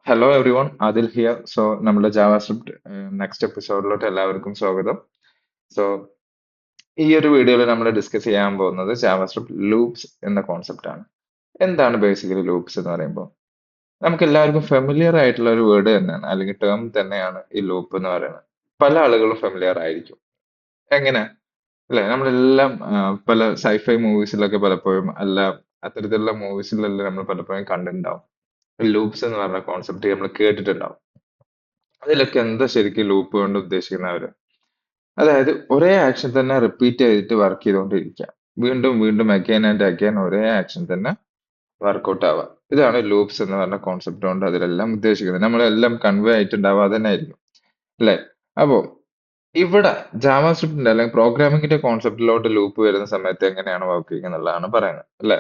Hello every one, Adil here. So നമ്മുടെ JavaScript next എപ്പിസോഡിലോട്ട് എല്ലാവർക്കും സ്വാഗതം. സോ ഈ ഒരു വീഡിയോയിൽ നമ്മൾ ഡിസ്കസ് ചെയ്യാൻ പോകുന്നത് ജാവാസ്ക്രിപ്റ്റ് ലൂപ്സ് എന്ന കോൺസെപ്റ്റ് ആണ്. എന്താണ് ബേസിക്കലി ലൂപ്സ് എന്ന് പറയുമ്പോൾ? നമുക്ക് എല്ലാവർക്കും ഫെമിലിയർ ആയിട്ടുള്ള ഒരു വേർഡ് തന്നെയാണ്, അല്ലെങ്കിൽ ടേം തന്നെയാണ് ഈ ലൂപ്പ് എന്ന് പറയുന്നത്. പല ആളുകളും ഫെമിലിയർ ആയിരിക്കും. എങ്ങനെ അല്ലെ? നമ്മളെല്ലാം പല സൈഫൈ മൂവീസിലൊക്കെ പലപ്പോഴും അല്ല, അത്തരത്തിലുള്ള മൂവീസിലെല്ലാം നമ്മൾ പലപ്പോഴും കണ്ടിട്ടുണ്ടാവും. ലൂപ്സ് എന്ന് പറഞ്ഞ കോൺസെപ്റ്റ് നമ്മൾ കേട്ടിട്ടുണ്ടാവും. അതിലൊക്കെ എന്താ ശരിക്കും ലൂപ്പ് കൊണ്ട് ഉദ്ദേശിക്കുന്നത് അവര്? അതായത് ഒരേ ആക്ഷൻ തന്നെ റിപ്പീറ്റ് ചെയ്തിട്ട് വർക്ക് ചെയ്തുകൊണ്ടിരിക്കുക. വീണ്ടും വീണ്ടും അഗൈൻ ആൻഡ് അഗൈൻ ഒരേ ആക്ഷൻ തന്നെ വർക്കൗട്ട് ആവുക. ഇതാണ് ലൂപ്സ് എന്ന് പറഞ്ഞ കോൺസെപ്റ്റ് കൊണ്ട് അതിലെല്ലാം ഉദ്ദേശിക്കുന്നത്. നമ്മളെല്ലാം കൺവേ ആയിട്ടുണ്ടാവുക അത് തന്നെ ആയിരിക്കും. അല്ലെ? അപ്പോ ഇവിടെ ജാവാസ്ക്രിപ്റ്റിന്റെ അല്ലെങ്കിൽ പ്രോഗ്രാമിംഗിന്റെ കോൺസെപ്റ്റിലോട്ട് ലൂപ്പ് വരുന്ന സമയത്ത് എങ്ങനെയാണ് വർക്ക് ചെയ്യുക എന്നുള്ളതാണ് പറയുന്നത്. അല്ലെ?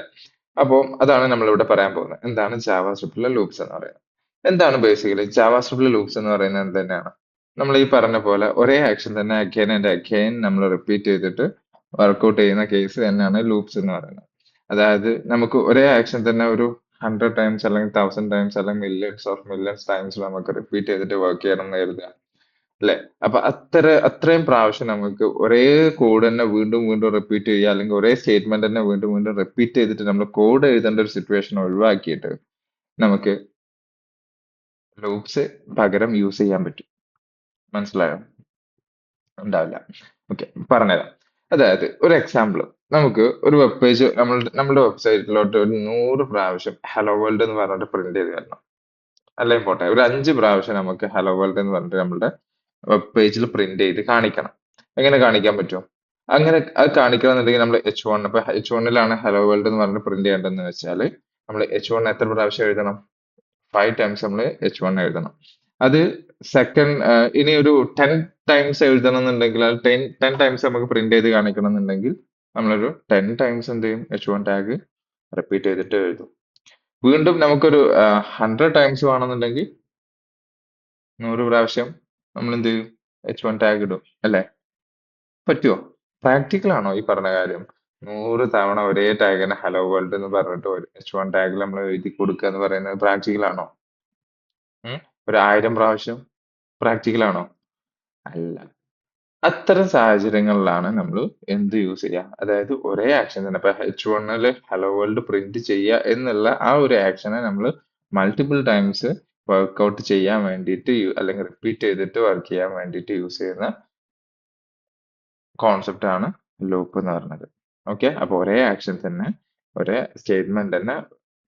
അപ്പോൾ അതാണ് നമ്മൾ ഇവിടെ പറയാൻ പോകുന്നത്. എന്താണ് ജാവാസ്ക്രിപ്റ്റിലെ ലൂപ്സ് എന്ന് പറയുന്നത്? എന്താണ് ബേസിക്കലി ജാവാസ്ക്രിപ്റ്റിലെ ലൂപ്സ് എന്ന് പറയുന്നത്? എന്ത് തന്നെയാണ്? നമ്മൾ ഈ പറഞ്ഞ പോലെ ഒരേ ആക്ഷൻ തന്നെ അഗൈൻ ആൻഡ് അഗൈൻ നമ്മൾ റിപ്പീറ്റ് ചെയ്തിട്ട് വർക്കൗട്ട് ചെയ്യുന്ന കേസ് തന്നെയാണ് ലൂപ്സ് എന്ന് പറയുന്നത്. അതായത് നമുക്ക് ഒരേ ആക്ഷൻ തന്നെ ഒരു 100 ടൈംസ് അല്ലെങ്കിൽ 1000 ടൈംസ് അല്ലെങ്കിൽ മില്യൺസ് ഓഫ് മില്യൺസ് ടൈംസ് നമുക്ക് റിപ്പീറ്റ് ചെയ്തിട്ട് വർക്ക് ചെയ്യണം എന്ന് കരുതുക. അല്ലെ? അപ്പൊ അത്രയും പ്രാവശ്യം നമുക്ക് ഒരേ കോഡ് തന്നെ വീണ്ടും വീണ്ടും റിപ്പീറ്റ് ചെയ്യുക, അല്ലെങ്കിൽ ഒരേ സ്റ്റേറ്റ്മെന്റ് തന്നെ വീണ്ടും വീണ്ടും റിപ്പീറ്റ് ചെയ്തിട്ട് നമ്മൾ കോഡ് എഴുതേണ്ട ഒരു സിറ്റുവേഷൻ ഒഴിവാക്കിയിട്ട് നമുക്ക് ലൂപ്സ് പകരം യൂസ് ചെയ്യാൻ പറ്റും. മനസ്സിലായോ? ഉണ്ടാവില്ല. ഓക്കെ, പറഞ്ഞുതരാം. അതായത് ഒരു എക്സാമ്പിൾ, നമുക്ക് ഒരു വെബ് പേജ് നമ്മുടെ വെബ്സൈറ്റിലോട്ട് ഒരു 100 പ്രാവശ്യം ഹലോ വേൾഡ് എന്ന് പറഞ്ഞിട്ട് പ്രിന്റ് ചെയ്ത് തരണം. അല്ലെങ്കിൽ പോട്ടെ, ഒരു 5 പ്രാവശ്യം നമുക്ക് ഹലോ വേൾഡ് എന്ന് പറഞ്ഞിട്ട് നമ്മുടെ വെബ് പേജിൽ പ്രിന്റ് ചെയ്ത് കാണിക്കണം. എങ്ങനെ കാണിക്കാൻ പറ്റും? അങ്ങനെ അത് കാണിക്കണം എന്നുണ്ടെങ്കിൽ നമ്മൾ H1, ഇപ്പൊ H1 ഹലോ വേൾഡ് എന്ന് പറഞ്ഞിട്ട് പ്രിന്റ് ചെയ്യേണ്ടതെന്ന് വെച്ചാൽ നമ്മൾ H1 എത്ര പ്രാവശ്യം എഴുതണം? 5 ടൈംസ് നമ്മൾ H1 എഴുതണം. അത് സെക്കൻഡ്, ഇനി ഒരു 10 ടൈംസ് എഴുതണം എന്നുണ്ടെങ്കിൽ, അത് ടെൻ ടൈംസ് നമുക്ക് പ്രിന്റ് ചെയ്ത് കാണിക്കണം എന്നുണ്ടെങ്കിൽ നമ്മളൊരു 10 ടൈംസ് എന്ത് ചെയ്യും? H1 ടാഗ് റിപ്പീറ്റ് ചെയ്തിട്ട് എഴുതും. വീണ്ടും നമുക്കൊരു 100 ടൈംസ് വേണമെന്നുണ്ടെങ്കിൽ 100 പ്രാവശ്യം നമ്മൾ എന്ത് ചെയ്യും? H1 ടാഗ് ഇടും. അല്ലെ? പറ്റുമോ? പ്രാക്ടിക്കൽ ആണോ ഈ പറഞ്ഞ കാര്യം? 100 തവണ ഒരേ ടാഗിന് ഹലോ വേൾഡ് എന്ന് പറഞ്ഞിട്ട് ഒരു H1 ടാഗിൽ നമ്മൾ എഴുതി കൊടുക്കുക എന്ന് പറയുന്നത് പ്രാക്ടിക്കൽ ആണോ? ഉം? ഒരു 1000 പ്രാവശ്യം പ്രാക്ടിക്കൽ ആണോ? അല്ല. അത്തരം സാഹചര്യങ്ങളിലാണ് നമ്മൾ എന്ത് യൂസ് ചെയ്യുക? അതായത് ഒരേ ആക്ഷൻ തന്നെ, ഇപ്പൊ H1 ഹലോ വേൾഡ് പ്രിന്റ് ചെയ്യുക എന്നുള്ള ആ ഒരു ആക്ഷനെ നമ്മൾ മൾട്ടിപ്പിൾ ടൈംസ് വർക്ക്ഔട്ട് ചെയ്യാൻ വേണ്ടിയിട്ട് അല്ലെങ്കിൽ റിപ്പീറ്റ് ചെയ്തിട്ട് വർക്ക് ചെയ്യാൻ വേണ്ടിയിട്ട് യൂസ് ചെയ്യുന്ന കോൺസെപ്റ്റ് ആണ് ലൂപ്പ് എന്ന് പറയുന്നത്. ഓക്കെ, അപ്പൊ ഒരേ ആക്ഷൻ തന്നെ, ഒരേ സ്റ്റേറ്റ്മെന്റ് തന്നെ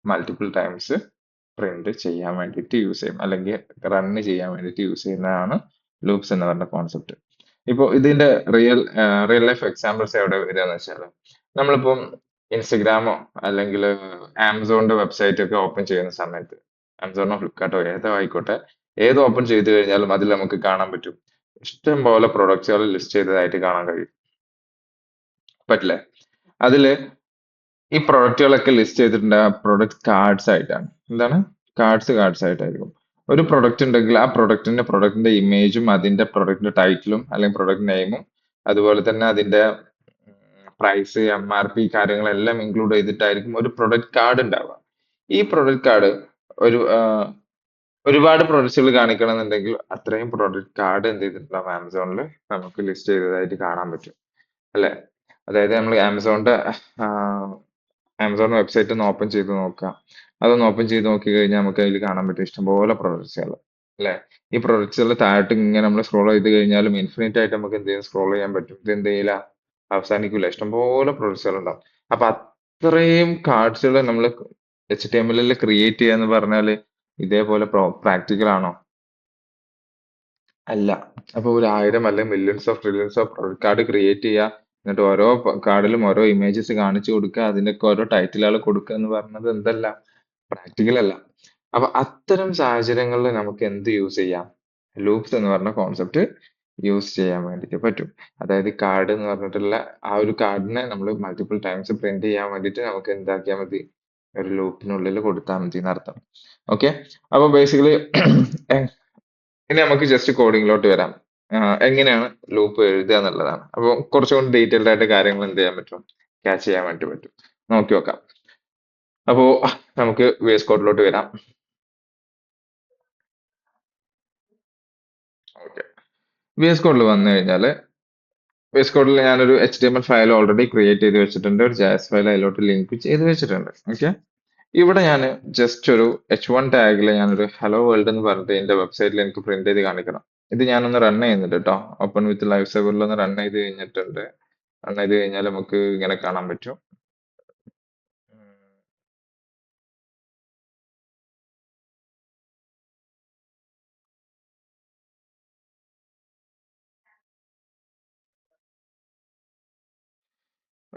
മൾട്ടിപ്പിൾ ടൈംസ് പ്രിന്റ് ചെയ്യാൻ വേണ്ടിയിട്ട് യൂസ് ചെയ്യും, അല്ലെങ്കിൽ റൺ ചെയ്യാൻ വേണ്ടിയിട്ട് യൂസ് ചെയ്യുന്നതാണ് ലൂപ്സ് എന്ന് പറഞ്ഞ കോൺസെപ്റ്റ്. ഇപ്പോൾ ഇതിന്റെ റിയൽ ലൈഫ് എക്സാമ്പിൾസ് എവിടെ വരിക എന്ന് വെച്ചാൽ, നമ്മളിപ്പം ഇൻസ്റ്റഗ്രാമോ അല്ലെങ്കിൽ ആമസോണിന്റെ വെബ്സൈറ്റ് ഒക്കെ ഓപ്പൺ ചെയ്യുന്ന സമയത്ത്, ആമസോണോ ഫ്ലിപ്കാർട്ടോ ഏതോ ആയിക്കോട്ടെ, ഏത് ഓപ്പൺ ചെയ്ത് കഴിഞ്ഞാലും അതിൽ നമുക്ക് കാണാൻ പറ്റും, ഇഷ്ടം പോലെ പ്രൊഡക്ട്സുകൾ ലിസ്റ്റ് ചെയ്തതായിട്ട് കാണാൻ കഴിയും. പറ്റില്ലേ? അതില് ഈ പ്രൊഡക്റ്റുകളൊക്കെ ലിസ്റ്റ് ചെയ്തിട്ടുണ്ടാകുക പ്രൊഡക്റ്റ് കാർഡ്സ് ആയിട്ടാണ്. എന്താണ്? കാർഡ്സ് ആയിട്ടായിരിക്കും. ഒരു പ്രൊഡക്റ്റ് ഉണ്ടെങ്കിൽ ആ പ്രൊഡക്റ്റിന്റെ ഇമേജും അതിന്റെ പ്രൊഡക്റ്റിന്റെ ടൈറ്റിലും അല്ലെങ്കിൽ പ്രൊഡക്റ്റ് നെയിമും, അതുപോലെ തന്നെ അതിന്റെ പ്രൈസ്, MRP കാര്യങ്ങളെല്ലാം ഇൻക്ലൂഡ് ചെയ്തിട്ടായിരിക്കും ഒരു പ്രൊഡക്റ്റ് കാർഡ് ഉണ്ടാവുക. ഈ പ്രൊഡക്റ്റ് കാർഡ് ഒരു ഒരുപാട് പ്രൊഡക്ട്സുകൾ കാണിക്കണമെന്നുണ്ടെങ്കിൽ അത്രയും പ്രൊഡക്റ്റ് കാർഡ് എന്ത് ചെയ്തിട്ടുണ്ടാവും? ആമസോണിൽ നമുക്ക് ലിസ്റ്റ് ചെയ്തതായിട്ട് കാണാൻ പറ്റും. അല്ലെ? അതായത് നമ്മൾ ആമസോൺ വെബ്സൈറ്റ് ഒന്ന് ഓപ്പൺ ചെയ്ത് നോക്കാം. അതൊന്ന് ഓപ്പൺ ചെയ്ത് നോക്കി കഴിഞ്ഞാൽ നമുക്ക് അതിൽ കാണാൻ പറ്റും ഇഷ്ടംപോലെ പ്രൊഡക്ട്സുകൾ. അല്ലെ? ഈ പ്രൊഡക്ട്സുകൾ താഴോട്ട് ഇങ്ങനെ നമ്മൾ സ്ക്രോൾ ചെയ്ത് കഴിഞ്ഞാലും ഇൻഫിനിറ്റ് ആയിട്ട് നമുക്ക് എന്ത് ചെയ്യും? സ്ക്രോൾ ചെയ്യാൻ പറ്റും. ഇത് എന്ത് ചെയ്യില്ല? അവസാനിക്കില്ല. ഇഷ്ടംപോലെ പ്രൊഡക്ട്സുകൾ ഉണ്ടാവും. അപ്പൊ അത്രയും കാർഡ്സുകൾ നമ്മൾ HTML ക്രിയേറ്റ് ചെയ്യാന്ന് പറഞ്ഞാല് ഇതേപോലെ പ്രാക്ടിക്കൽ ആണോ? അല്ല. അപ്പൊ ഒരു 1000 അല്ലെങ്കിൽ millions of trillions of product card create ചെയ്യുക. എന്നിട്ട് ഓരോ കാർഡിലും ഓരോ ഇമേജസ് കാണിച്ചു കൊടുക്കുക. അതിനൊക്കെ ഓരോ ടൈറ്റിലുകൾ കൊടുക്കുക എന്ന് പറയുന്നത് എന്തല്ല? പ്രാക്ടിക്കൽ അല്ല. അപ്പൊ അത്തരം സാഹചര്യങ്ങളിൽ നമുക്ക് എന്ത് യൂസ് ചെയ്യാം? ലൂപ്സ് എന്ന് പറഞ്ഞ കോൺസെപ്റ്റ് യൂസ് ചെയ്യാൻ വേണ്ടിയിട്ട് പറ്റും. അതായത് കാർഡ് എന്ന് പറഞ്ഞിട്ടുള്ള ആ ഒരു കാർഡിനെ നമ്മൾ മൾട്ടിപ്പിൾ ടൈംസ് പ്രിന്റ് ചെയ്യാൻ വേണ്ടിയിട്ട് നമുക്ക് എന്താക്കിയാൽ മതി? ഒരു ലൂപ്പിനുള്ളിൽ കൊടുത്താൽ മതി എന്നർത്ഥം. ഓക്കെ, അപ്പൊ ബേസിക്കലി ഇനി നമുക്ക് ജസ്റ്റ് കോഡിങ്ങിലോട്ട് വരാം. എങ്ങനെയാണ് ലൂപ്പ് എഴുതുക എന്നുള്ളതാണ്. അപ്പോൾ കുറച്ചും കൂടി ഡീറ്റെയിൽഡ് ആയിട്ട് കാര്യങ്ങൾ എന്ത് ചെയ്യാൻ പറ്റും? ക്യാച്ച് ചെയ്യാൻ വേണ്ടി പറ്റും. നോക്കി നോക്കാം. അപ്പോ നമുക്ക് VS കോഡിലോട്ട് വരാം. ഓക്കെ. വി എസ് കോഡിൽ വന്നു കഴിഞ്ഞാൽ വി എസ് കോഡിൽ ഞാനൊരു HTML ഫയൽ ഓൾറെഡി ക്രിയേറ്റ് ചെയ്ത് വെച്ചിട്ടുണ്ട്. ഒരു JS ഫയൽ അതിലോട്ട് ലിങ്ക് ചെയ്ത് വെച്ചിട്ടുണ്ട്. ഓക്കെ. ഇവിടെ ഞാൻ ജസ്റ്റ് ഒരു H1 ടാഗിൽ ഞാനൊരു ഹലോ വേൾഡ് എന്ന് പറഞ്ഞിട്ട് എന്റെ വെബ്സൈറ്റിൽ എനിക്ക് പ്രിന്റ് ചെയ്ത് കാണിക്കണം. ഇത് ഞാനൊന്ന് റൺ ചെയ്യുന്നുണ്ട് കേട്ടോ. ഓപ്പൺ വിത്ത് ലൈവ് സെർവറിൽ ഒന്ന് റൺ ചെയ്ത് കഴിഞ്ഞിട്ടുണ്ട്. റൺ ചെയ്ത് കഴിഞ്ഞാൽ നമുക്ക് ഇങ്ങനെ കാണാൻ പറ്റും.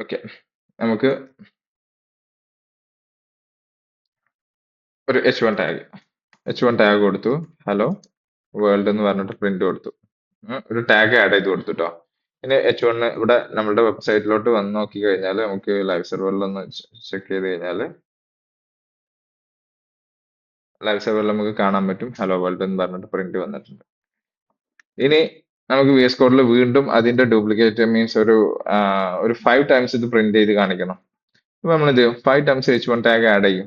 ഓക്കെ. നമുക്ക് ഒരു H1 ടാഗ് കൊടുത്തു. ഹലോ വേൾഡ് എന്ന് പറഞ്ഞിട്ട് പ്രിന്റ് കൊടുത്തു. ഒരു ടാഗ് ആഡ് ചെയ്ത് കൊടുത്തു ട്ടോ. ഇനി H1 ഇവിടെ നമ്മളുടെ വെബ്സൈറ്റിലോട്ട് വന്ന് നോക്കി കഴിഞ്ഞാൽ നമുക്ക് ലൈവ് സെർവറിൽ ഒന്ന് ചെക്ക് ചെയ്ത് കഴിഞ്ഞാൽ ലൈവ് സെർവറിൽ നമുക്ക് കാണാൻ പറ്റും ഹലോ വേൾഡ് എന്ന് പറഞ്ഞിട്ട് പ്രിന്റ് വന്നിട്ടുണ്ട്. ഇനി നമുക്ക് VS കോഡിൽ വീണ്ടും അതിന്റെ ഡ്യൂപ്ലിക്കേറ്റ് മീൻസ് ഒരു 5 ടൈംസ് ഇത് പ്രിന്റ് ചെയ്ത് കാണിക്കണം. അപ്പൊ നമ്മൾ എന്ത് ചെയ്യും? 5 ടൈംസ് H1 ടാഗ് ആഡ് ചെയ്യും.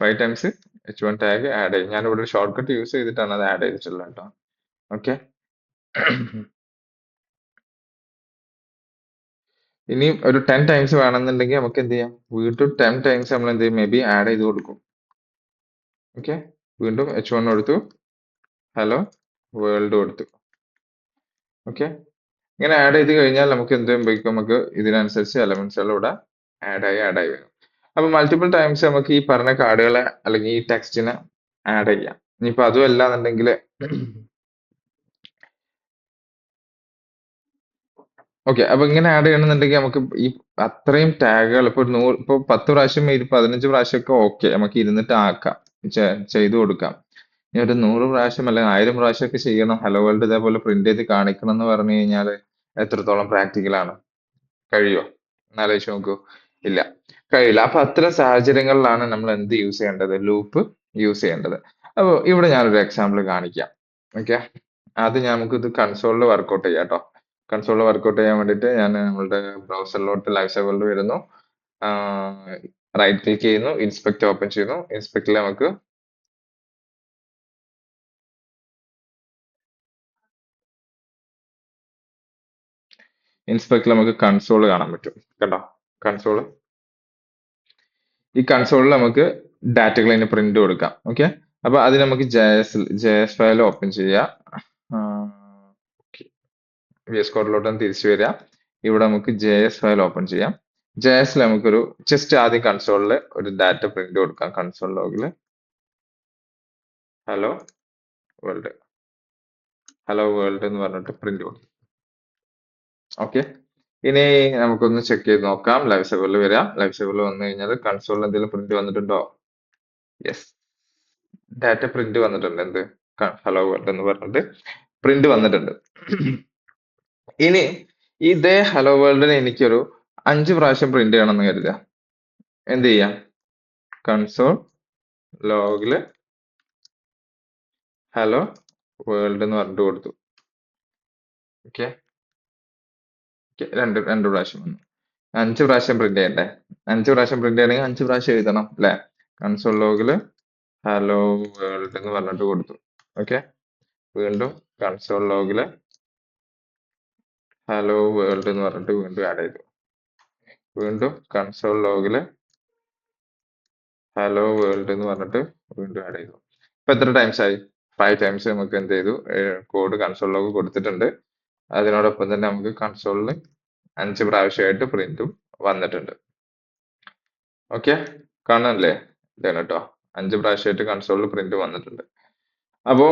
5 ടൈംസ് H1 ടാഗ് ആഡ് ചെയ്യും. ഞാനിവിടെ ഒരു ഷോർട്ട് കട്ട് യൂസ് ചെയ്തിട്ടാണ് അത് ആഡ് ചെയ്തിട്ടുള്ളത് കേട്ടോ. ഓക്കെ. ഇനി ഒരു 10 ടൈംസ് വേണമെന്നുണ്ടെങ്കിൽ നമുക്ക് എന്ത് ചെയ്യാം? വീണ്ടും 10 ടൈംസ് നമ്മൾ എന്ത് ചെയ്യും? മേ ബി ആഡ് ചെയ്ത് കൊടുക്കും. ഓക്കെ. വീണ്ടും H1 കൊടുത്തു. ഹലോ വേൾഡ് കൊടുത്തു. ഓക്കെ. ഇങ്ങനെ ആഡ് ചെയ്ത് കഴിഞ്ഞാൽ നമുക്ക് എന്ത് സംഭവിക്കും? നമുക്ക് ഇതിനനുസരിച്ച് എലമെന്റ്സുകൾ ഇവിടെ ആഡ് ആയി വരും. അപ്പൊ മൾട്ടിപ്പിൾ ടൈംസ് നമുക്ക് ഈ പറഞ്ഞ കാർഡുകളെ അല്ലെങ്കിൽ ഈ ടെക്സ്റ്റിനെ ആഡ് ചെയ്യാം. ഇനിയിപ്പോ അതും അല്ലാന്നുണ്ടെങ്കിൽ ഓക്കെ. അപ്പൊ ഇങ്ങനെ ആഡ് ചെയ്യണമെന്നുണ്ടെങ്കിൽ നമുക്ക് ഈ അത്രയും ടാഗുകൾ ഇപ്പൊ 10 പ്രാവശ്യം 15 പ്രാവശ്യം ഒക്കെ ഓക്കെ നമുക്ക് ഇരുന്നിട്ട് ആക്കാം, ചെയ്തു കൊടുക്കാം. ഇനി ഒരു 100 പ്രാവശ്യം അല്ലെങ്കിൽ 1000 പ്രാവശ്യം ഒക്കെ ചെയ്യണം, ഹലോ വേൾഡ് ഇതേപോലെ പ്രിന്റ് ചെയ്ത് കാണിക്കണം എന്ന് പറഞ്ഞു കഴിഞ്ഞാൽ എത്രത്തോളം പ്രാക്ടിക്കൽ ആണ്? കഴിയോ? എന്നാലോചിച്ച് നോക്കൂ. ഇല്ല, കഴിയില്ല. അപ്പൊ അത്തരം സാഹചര്യങ്ങളിലാണ് നമ്മൾ എന്ത് യൂസ് ചെയ്യേണ്ടത്? ലൂപ്പ് യൂസ് ചെയ്യേണ്ടത്. അപ്പൊ ഇവിടെ ഞാനൊരു എക്സാമ്പിൾ കാണിക്കാം. ഓക്കെ. അത് നമുക്ക് ഇത് കൺസോളിൽ വർക്ക്ഔട്ട് ചെയ്യാം കേട്ടോ. കൺസോളിൽ വർക്ക്ഔട്ട് ചെയ്യാൻ വേണ്ടിയിട്ട് ഞാൻ നമ്മളുടെ ബ്രൗസറിലോട്ട് ലൈവ് സെർവറിൽ വരുന്നു. റൈറ്റ് ക്ലിക്ക് ചെയ്യുന്നു, ഇൻസ്പെക്ട് ഓപ്പൺ ചെയ്യുന്നു. ഇൻസ്പെക്ടിൽ നമുക്ക് കൺസോൾ കാണാൻ പറ്റും. കണ്ടോ? കൺസോൾ. ഈ കൺസോളിൽ നമുക്ക് ഡാറ്റകൾ അതിന് പ്രിന്റ് കൊടുക്കാം. ഓക്കെ. അപ്പൊ അത് നമുക്ക് JS ഫയൽ ഓപ്പൺ ചെയ്യാം. VS കോഡിലോട്ട് തിരിച്ചു വരിക. ഇവിടെ നമുക്ക് JS ഫയൽ ഓപ്പൺ ചെയ്യാം. JSൽ നമുക്കൊരു ജസ്റ്റ് ആദ്യം കൺസോളിൽ ഒരു ഡാറ്റ പ്രിന്റ് കൊടുക്കാം. കൺസോൾ ലോഗിൽ ഹലോ വേൾഡ് എന്ന് പറഞ്ഞിട്ട് പ്രിന്റ് കൊടുക്കും. ഓക്കെ. ഇനി നമുക്കൊന്ന് ചെക്ക് ചെയ്ത് നോക്കാം. ലൈവ് സെർവറിൽ വരിക. ലൈവ് സെർവറിൽ വന്നു കഴിഞ്ഞാൽ കൺസോളിൽ എന്തെങ്കിലും പ്രിന്റ് വന്നിട്ടുണ്ടോ? യെസ്, ഡാറ്റ പ്രിന്റ് വന്നിട്ടുണ്ട്. എന്ത്? ഹലോ വേൾഡ് എന്ന് പറഞ്ഞിട്ട് പ്രിന്റ് വന്നിട്ടുണ്ട്. ഇനി ഇതേ ഹലോ വേൾഡിന് എനിക്കൊരു 5 പ്രാവശ്യം പ്രിന്റ് ചെയ്യണമെന്ന് കരുതുക. എന്ത് ചെയ്യാം? കൺസോൾ ലോഗില് ഹലോ വേൾഡ് എന്ന് പറഞ്ഞിട്ട് കൊടുത്തു. ഓക്കെ. രണ്ട് പ്രാവശ്യം വന്നു. 5 പ്രാവശ്യം പ്രിന്റ് ചെയ്യണ്ടേ? 5 പ്രാവശ്യം പ്രിന്റ് ചെയ്യണമെങ്കിൽ 5 പ്രാവശ്യം എഴുതണം അല്ലെ? കൺസോൾ ലോഗില് ഹലോ വേൾഡ് എന്ന് പറഞ്ഞിട്ട് കൊടുത്തു. ഓക്കെ. വീണ്ടും കൺസോൾ ലോഗില് ഹലോ വേൾഡ് എന്ന് പറഞ്ഞിട്ട് വീണ്ടും ആഡ് ചെയ്തു. വീണ്ടും കൺസോൾ ലോഗില് ഹലോ വേൾഡ് എന്ന് പറഞ്ഞിട്ട് വീണ്ടും ആഡ് ചെയ്തു. ഇപ്പൊ എത്ര ടൈംസ് ആയി? 5 ടൈംസ് നമുക്ക് എന്ത് ചെയ്തു? കോഡ് കൺസോൾ ലോഗ് കൊടുത്തിട്ടുണ്ട്. അതിനോടൊപ്പം തന്നെ നമുക്ക് കൺസോളിൽ 5 പ്രാവശ്യമായിട്ട് പ്രിന്റും വന്നിട്ടുണ്ട്. ഓക്കെ. കാണാനല്ലേ? ഇതാണ് കേട്ടോ. 5 പ്രാവശ്യമായിട്ട് കൺസോളിൽ പ്രിന്റ് വന്നിട്ടുണ്ട്. അപ്പോ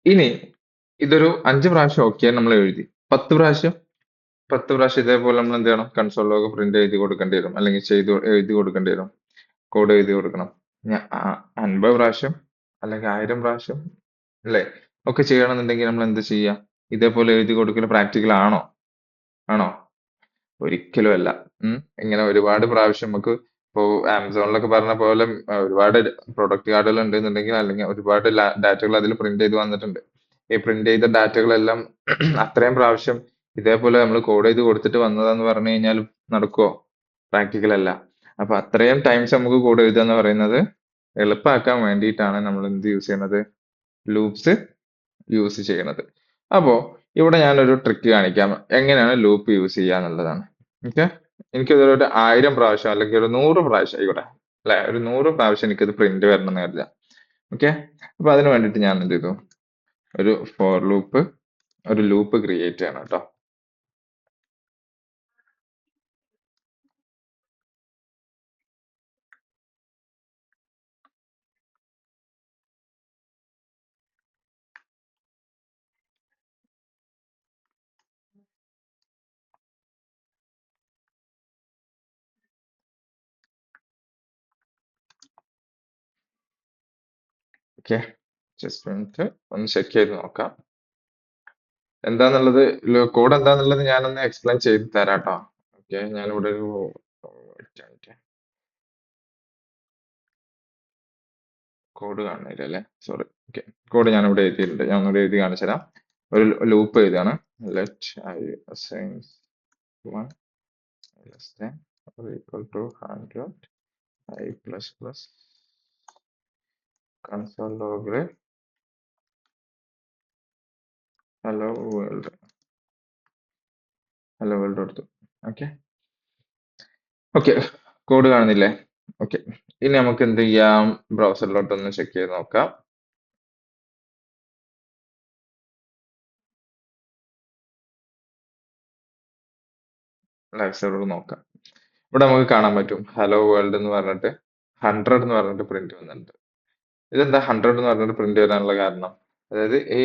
ഇനി ഇതൊരു 5 പ്രാവശ്യം ഓക്കെ നമ്മൾ എഴുതി. 10 പ്രാവശ്യം ഇതേപോലെ നമ്മൾ എന്ത് ചെയ്യണം? കൺസോൾ ലോഗ് പ്രിന്റ് എഴുതി കൊടുക്കേണ്ടി വരും, അല്ലെങ്കിൽ എഴുതി കൊടുക്കേണ്ടി വരും, കോഡ് എഴുതി കൊടുക്കണം. 50 പ്രാവശ്യം അല്ലെങ്കിൽ 1000 പ്രാവശ്യം അല്ലേ ഒക്കെ ചെയ്യണമെന്നുണ്ടെങ്കിൽ നമ്മൾ എന്ത് ചെയ്യാം? ഇതേപോലെ എഴുതി കൊടുക്കൽ പ്രാക്ടിക്കൽ ആണോ? ആണോ? ഒരിക്കലും അല്ല. ഇങ്ങനെ ഒരുപാട് പ്രാവശ്യം നമുക്ക് ഇപ്പോ ആമസോണിലൊക്കെ പറഞ്ഞ പോലെ ഒരുപാട് പ്രൊഡക്റ്റ് കാർഡുകൾ ഉണ്ടെന്നുണ്ടെങ്കിൽ അല്ലെങ്കിൽ ഒരുപാട് ഡാറ്റകൾ അതിൽ പ്രിന്റ് ചെയ്ത് വന്നിട്ടുണ്ട്. ഈ പ്രിന്റ് ചെയ്ത ഡാറ്റകളെല്ലാം അത്രയും പ്രാവശ്യം ഇതേപോലെ നമ്മൾ കോഡ് ചെയ്ത് കൊടുത്തിട്ട് വന്നതാന്ന് പറഞ്ഞു കഴിഞ്ഞാൽ നടക്കുവോ? പ്രാക്ടിക്കൽ അല്ല. അപ്പൊ അത്രയും ടൈംസ് നമുക്ക് കോഡ് എഴുതുക എന്ന് പറയുന്നത് എളുപ്പമാക്കാൻ വേണ്ടിയിട്ടാണ് നമ്മൾ എന്ത് യൂസ് ചെയ്യുന്നത്? ലൂപ്സ് യൂസ് ചെയ്യുന്നത്. അപ്പോ ഇവിടെ ഞാനൊരു ട്രിക്ക് കാണിക്കാം. എങ്ങനെയാണ് ലൂപ്പ് യൂസ് ചെയ്യുക എന്നുള്ളതാണ്. ഓക്കെ, എനിക്കിതൊരു 1000 പ്രാവശ്യം അല്ലെങ്കിൽ ഒരു 100 പ്രാവശ്യം ആയിക്കോട്ടെ, അല്ലെ, ഒരു 100 പ്രാവശ്യം എനിക്കിത് പ്രിന്റ് വരണം എന്ന് കരുതാം. ഓക്കെ, അപ്പൊ അതിന് വേണ്ടിയിട്ട് ഞാൻ എന്ത് ചെയ്തു? ഒരു ഫോർ ലൂപ്പ്, ഒരു ലൂപ്പ് ക്രിയേറ്റ് ചെയ്യണം കേട്ടോ. ഓക്കെ, ജസ്റ്റ് മിനിറ്റ് ഒന്ന് ചെക്ക് ചെയ്ത് നോക്കാം എന്താന്നുള്ളത്. കോഡ് എന്താന്നുള്ളത് ഞാനൊന്ന് എക്സ്പ്ലെയിൻ ചെയ്ത് തരാം കേട്ടോ. ഓക്കെ, ഞാനിവിടെ ഒരു കോഡ് കാണുന്നില്ല അല്ലേ, സോറി. ഓക്കെ, കോഡ് ഞാനിവിടെ എഴുതിയിട്ടുണ്ട്, ഞാൻ ഒന്നുകൂടി എഴുതി കാണിച്ചു തരാം. ഒരു ലൂപ്പ് എഴുതാണ്. Let i assign 1 less than or equal to 100 i plus plus console log hello world. Hello world കൊടുത്തു. ഓക്കെ ഓക്കെ, കോഡ് കാണുന്നില്ലേ? ഓക്കെ, ഇനി നമുക്ക് എന്ത് ചെയ്യാം? ബ്രൗസറിലോട്ടൊന്ന് ചെക്ക് ചെയ്ത് നോക്കാം. ലൈവ് സെർവർ നോക്കാം. ഇവിടെ നമുക്ക് കാണാൻ പറ്റും ഹലോ വേൾഡ് എന്ന് പറഞ്ഞിട്ട് 100 എന്ന് പറഞ്ഞിട്ട് പ്രിന്റ് വന്നിട്ടുണ്ട്. ഇതെന്താ 100 എന്ന് പറഞ്ഞിട്ട് പ്രിന്റ് വരാനുള്ള കാരണം? അതായത് ഈ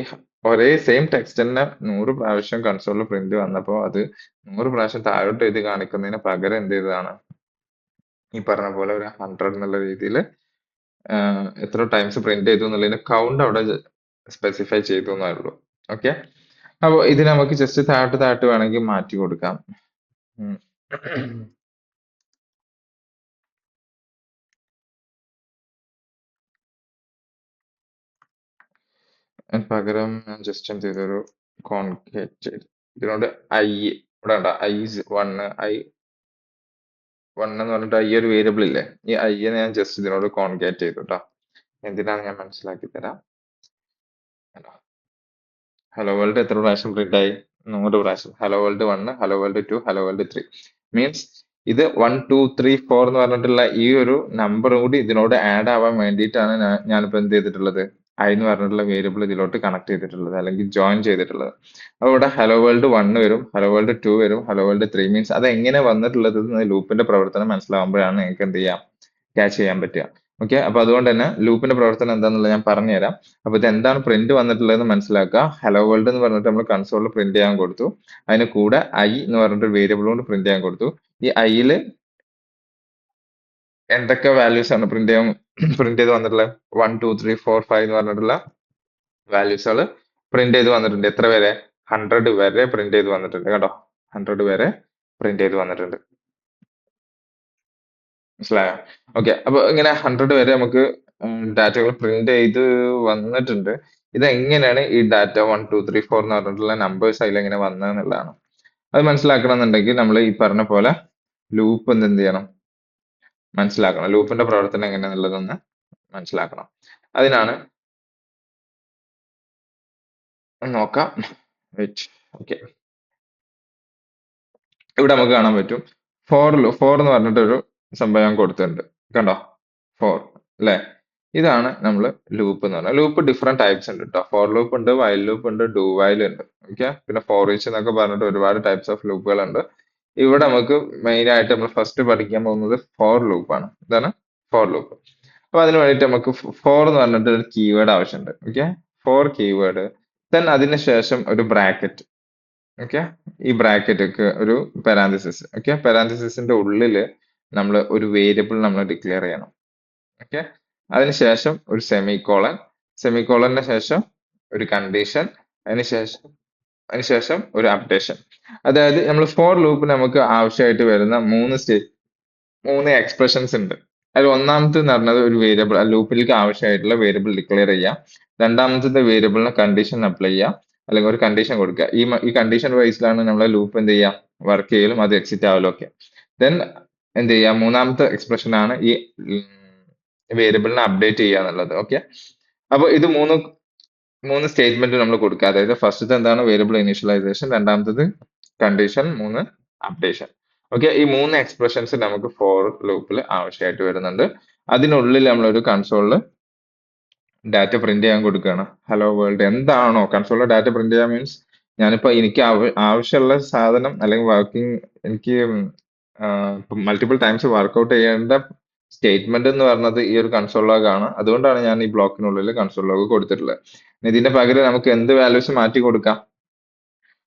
ഒരേ സെയിം ടെക്സ്റ്റ് തന്നെ 100 പ്രാവശ്യം കൺസോളിൽ പ്രിന്റ് വന്നപ്പോൾ അത് 100 പ്രാവശ്യം താഴോട്ട് എഴുതി കാണിക്കുന്നതിന് പകരം എന്ത് ചെയ്തതാണ്? ഈ പറഞ്ഞ പോലെ ഒരു 100 എന്നുള്ള രീതിയിൽ എത്ര ടൈംസ് പ്രിന്റ് ചെയ്തു എന്നുള്ളതിന് കൗണ്ട് അവിടെ സ്പെസിഫൈ ചെയ്തു എന്നേ ഉള്ളൂ. ഓക്കെ, അപ്പോൾ ഇത് നമുക്ക് ജസ്റ്റ് താഴോട്ട് താഴോട്ട് വേണമെങ്കിൽ മാറ്റി കൊടുക്കാം. ഉം. പകരം ഞാൻ ജസ്റ്റ് എന്ത് ചെയ്തൊരു കോൺകേറ്റ് ചെയ്തു. ഇതിനോട് ഐ ഇവിടെ ഉണ്ടോ? ഐ 1 എന്ന് പറഞ്ഞിട്ട് ഐ ഒരു വേരിയബിൾ ഇല്ലേ? ഈ ഐയെ ഞാൻ ജസ്റ്റ് ഇതിനോട് കോൺകേറ്റ് ചെയ്തു കേട്ടോ. എന്തിനാണ് ഞാൻ മനസ്സിലാക്കി തരാം. ഹലോ വേൾഡ് എത്ര പ്രാവശ്യം പ്രിന്റ് ആയി? 100 പ്രാവശ്യം. Hello world 1, hello world 2, hello world 3 means ഇത് 1 2 3 4 എന്ന് പറഞ്ഞിട്ടുള്ള ഈ ഒരു നമ്പർ കൂടി ഇതിനോട് ആഡ് ആവാൻ വേണ്ടിയിട്ടാണ് ഞാനിപ്പോ എന്ത് ചെയ്തിട്ടുള്ളത്? ഐ എന്ന് പറഞ്ഞിട്ടുള്ള വേരിയബിൾ ഇതിലോട്ട് കണക്ട് ചെയ്തിട്ടുള്ളത് അല്ലെങ്കിൽ ജോയിൻ ചെയ്തിട്ടുള്ളത്. അപ്പൊ ഇവിടെ ഹലോ വേൾഡ് 1 വരും, ഹലോ വേൾഡ് 2 വരും, ഹലോ വേൾഡ് 3 മീൻസ് അത് എങ്ങനെ വന്നിട്ടുള്ളത് ലൂപ്പിന്റെ പ്രവർത്തനം മനസ്സിലാവുമ്പോഴാണ് നിങ്ങൾക്ക് എന്ത് ചെയ്യാം? ക്യാച്ച് ചെയ്യാൻ പറ്റുക. ഓക്കെ, അപ്പൊ അതുകൊണ്ട് തന്നെ ലൂപ്പിന്റെ പ്രവർത്തനം എന്താണെന്നുള്ളത് ഞാൻ പറഞ്ഞുതരാം. അപ്പൊ ഇത് എന്താണ് പ്രിന്റ് വന്നിട്ടുള്ളതെന്ന് മനസ്സിലാക്കുക. ഹലോ വേൾഡ് എന്ന് പറഞ്ഞിട്ട് നമ്മൾ കൺസോളിൽ പ്രിന്റ് ചെയ്യാൻ കൊടുത്തു. അതിന് കൂടെ ഐ എന്ന് പറഞ്ഞിട്ട് വേരിയബിൾ കൊണ്ട് പ്രിന്റ് ചെയ്യാൻ കൊടുത്തു. ഈ ഐയിൽ എന്തൊക്കെ വാല്യൂസ് ആണ് പ്രിന്റ് ചെയ്ത് വന്നിട്ടുള്ളത്? 1 2 3 4 5 എന്ന് പറഞ്ഞിട്ടുള്ള വാല്യൂസുകൾ പ്രിന്റ് ചെയ്ത് വന്നിട്ടുണ്ട്. എത്ര വരെ? 100 വരെ പ്രിന്റ് ചെയ്ത് വന്നിട്ടുണ്ട് കേട്ടോ. 100 വരെ പ്രിന്റ് ചെയ്ത് വന്നിട്ടുണ്ട്. മനസ്സിലായോ? ഓക്കെ, അപ്പൊ ഇങ്ങനെ 100 വരെ നമുക്ക് ഡാറ്റകൾ പ്രിന്റ് ചെയ്ത് വന്നിട്ടുണ്ട്. ഇത് എങ്ങനെയാണ് ഈ ഡാറ്റ 1 2 3 4 എന്ന് പറഞ്ഞിട്ടുള്ള നമ്പേഴ്സ് അതിൽ എങ്ങനെ വന്നതെന്നുള്ളതാണ്. അത് മനസ്സിലാക്കണം എന്നുണ്ടെങ്കിൽ നമ്മൾ ഈ പറഞ്ഞ പോലെ ലൂപ്പ് എന്ത് ചെയ്യണം? മനസ്സിലാക്കണം. ലൂപ്പിന്റെ പ്രവർത്തനം എങ്ങനെയാണെന്നുള്ളതൊന്ന് മനസ്സിലാക്കണം. അതിനാണ് നോക്കാം. വെയിറ്റ്. ഓക്കെ, ഇവിടെ നമുക്ക് കാണാൻ പറ്റും ഫോർ എന്ന് പറഞ്ഞിട്ടൊരു സംഭവം ഞാൻ കൊടുത്തിട്ടുണ്ട്. കണ്ടോ? ഫോർ അല്ലെ? ഇതാണ് നമ്മൾ ലൂപ്പ് എന്ന് പറഞ്ഞാൽ. ലൂപ്പ് ഡിഫറെന്റ് ടൈപ്സ് ഉണ്ട് കേട്ടോ. ഫോർ ലൂപ്പ് ഉണ്ട്, വൈൽ ലൂപ്പ് ഉണ്ട്, ഡു വൈൽ ഉണ്ട്. ഓക്കെ, പിന്നെ ഫോർ ഈച്ച് എന്നൊക്കെ പറഞ്ഞിട്ട് ഒരുപാട് ടൈപ്സ് ഓഫ് ലൂപ്പുകൾ ഉണ്ട്. ഇവിടെ നമുക്ക് മെയിൻ ആയിട്ട് നമ്മൾ ഫസ്റ്റ് പഠിക്കാൻ പോകുന്നത് ഫോർ ലൂപ്പ് ആണ്. ഇതാണ് ഫോർ ലൂപ്പ്. അപ്പൊ അതിന് വേണ്ടിയിട്ട് നമുക്ക് ഫോർ എന്ന് പറഞ്ഞിട്ട് ഒരു കീവേഡ് ആവശ്യമുണ്ട്. ഓക്കെ, ഫോർ കീവേഡ്, ദെൻ അതിന് ശേഷം ഒരു ബ്രാക്കറ്റ്. ഓക്കെ, ഈ ബ്രാക്കറ്റ് ഒരു പെരാന്തിസിസ്. ഓക്കെ, പെരാന്തിസിന്റെ ഉള്ളില് നമ്മൾ ഒരു വേരിയബിൾ നമ്മൾ ഡിക്ലെയർ ചെയ്യണം. ഓക്കെ, അതിനുശേഷം ഒരു സെമിക്കോളൻ, സെമിക്കോളന് ശേഷം ഒരു കണ്ടീഷൻ, അതിനുശേഷം ഒരു അപ്ഡേഷൻ. അതായത് നമ്മൾ ഫോർ ലൂപ്പ് നമുക്ക് ആവശ്യമായിട്ട് വരുന്ന മൂന്ന് എക്സ്പ്രഷൻസ് ഉണ്ട്. അതിൽ ഒന്നാമത്തെ എന്ന് പറഞ്ഞത് ഒരു വേരിയബിൾ, ലൂപ്പിലേക്ക് ആവശ്യമായിട്ടുള്ള വേരിയബിൾ ഡിക്ലെയർ ചെയ്യാം. രണ്ടാമത്തെ വേരിയബിളിന് കണ്ടീഷൻ അപ്ലൈ ചെയ്യാം, അല്ലെങ്കിൽ ഒരു കണ്ടീഷൻ കൊടുക്കുക. ഈ കണ്ടീഷൻ വൈസിലാണ് നമ്മളെ ലൂപ്പ് എന്ത് ചെയ്യാം? വർക്ക് ചെയ്യലും അത് എക്സിറ്റ് ആവലും ഒക്കെ. ദെൻ എന്ത് ചെയ്യാം? മൂന്നാമത്തെ എക്സ്പ്രഷൻ ആണ് ഈ വേരിയബിളിനെ അപ്ഡേറ്റ് ചെയ്യുക എന്നുള്ളത്. ഓക്കെ, അപ്പൊ ഇത് മൂന്ന് സ്റ്റേറ്റ്മെന്റ് നമ്മൾ കൊടുക്കുക. അതായത് ഫസ്റ്റത്തെ എന്താണ് വേരിയബിൾ ഇനീഷ്യലൈസേഷൻ, രണ്ടാമത്തത് കണ്ടീഷൻ, മൂന്ന് അപ്ഡേഷൻ. ഓക്കെ, ഈ മൂന്ന് എക്സ്പ്രഷൻസ് നമുക്ക് ഫോർ ലൂപ്പിൽ ആവശ്യമായിട്ട് വരുന്നുണ്ട്. അതിനുള്ളിൽ നമ്മളൊരു കൺസോളിൽ ഡാറ്റ പ്രിന്റ് ചെയ്യാൻ കൊടുക്കുകയാണ്. ഹലോ വേൾഡ് എന്താണോ കൺസോളിൽ ഡാറ്റ പ്രിന്റ് ചെയ്യാൻ മീൻസ് ഞാനിപ്പോ എനിക്ക് ആവശ്യമുള്ള സാധനം അല്ലെങ്കിൽ വർക്കിംഗ് എനിക്ക് മൾട്ടിപ്പിൾ ടൈംസ് വർക്ക്ഔട്ട് ചെയ്യേണ്ട സ്റ്റേറ്റ്മെന്റ് എന്ന് പറഞ്ഞത് ഈ ഒരു കൺസോൾ ലോഗ് ആണ്. അതുകൊണ്ടാണ് ഞാൻ ഈ ബ്ലോക്കിനുള്ളിൽ കൺസോൾ ലോഗ് കൊടുത്തിട്ടുള്ളത്. ഇതിന്റെ പകരം നമുക്ക് എന്ത് വാല്യൂസ് മാറ്റി കൊടുക്കാം.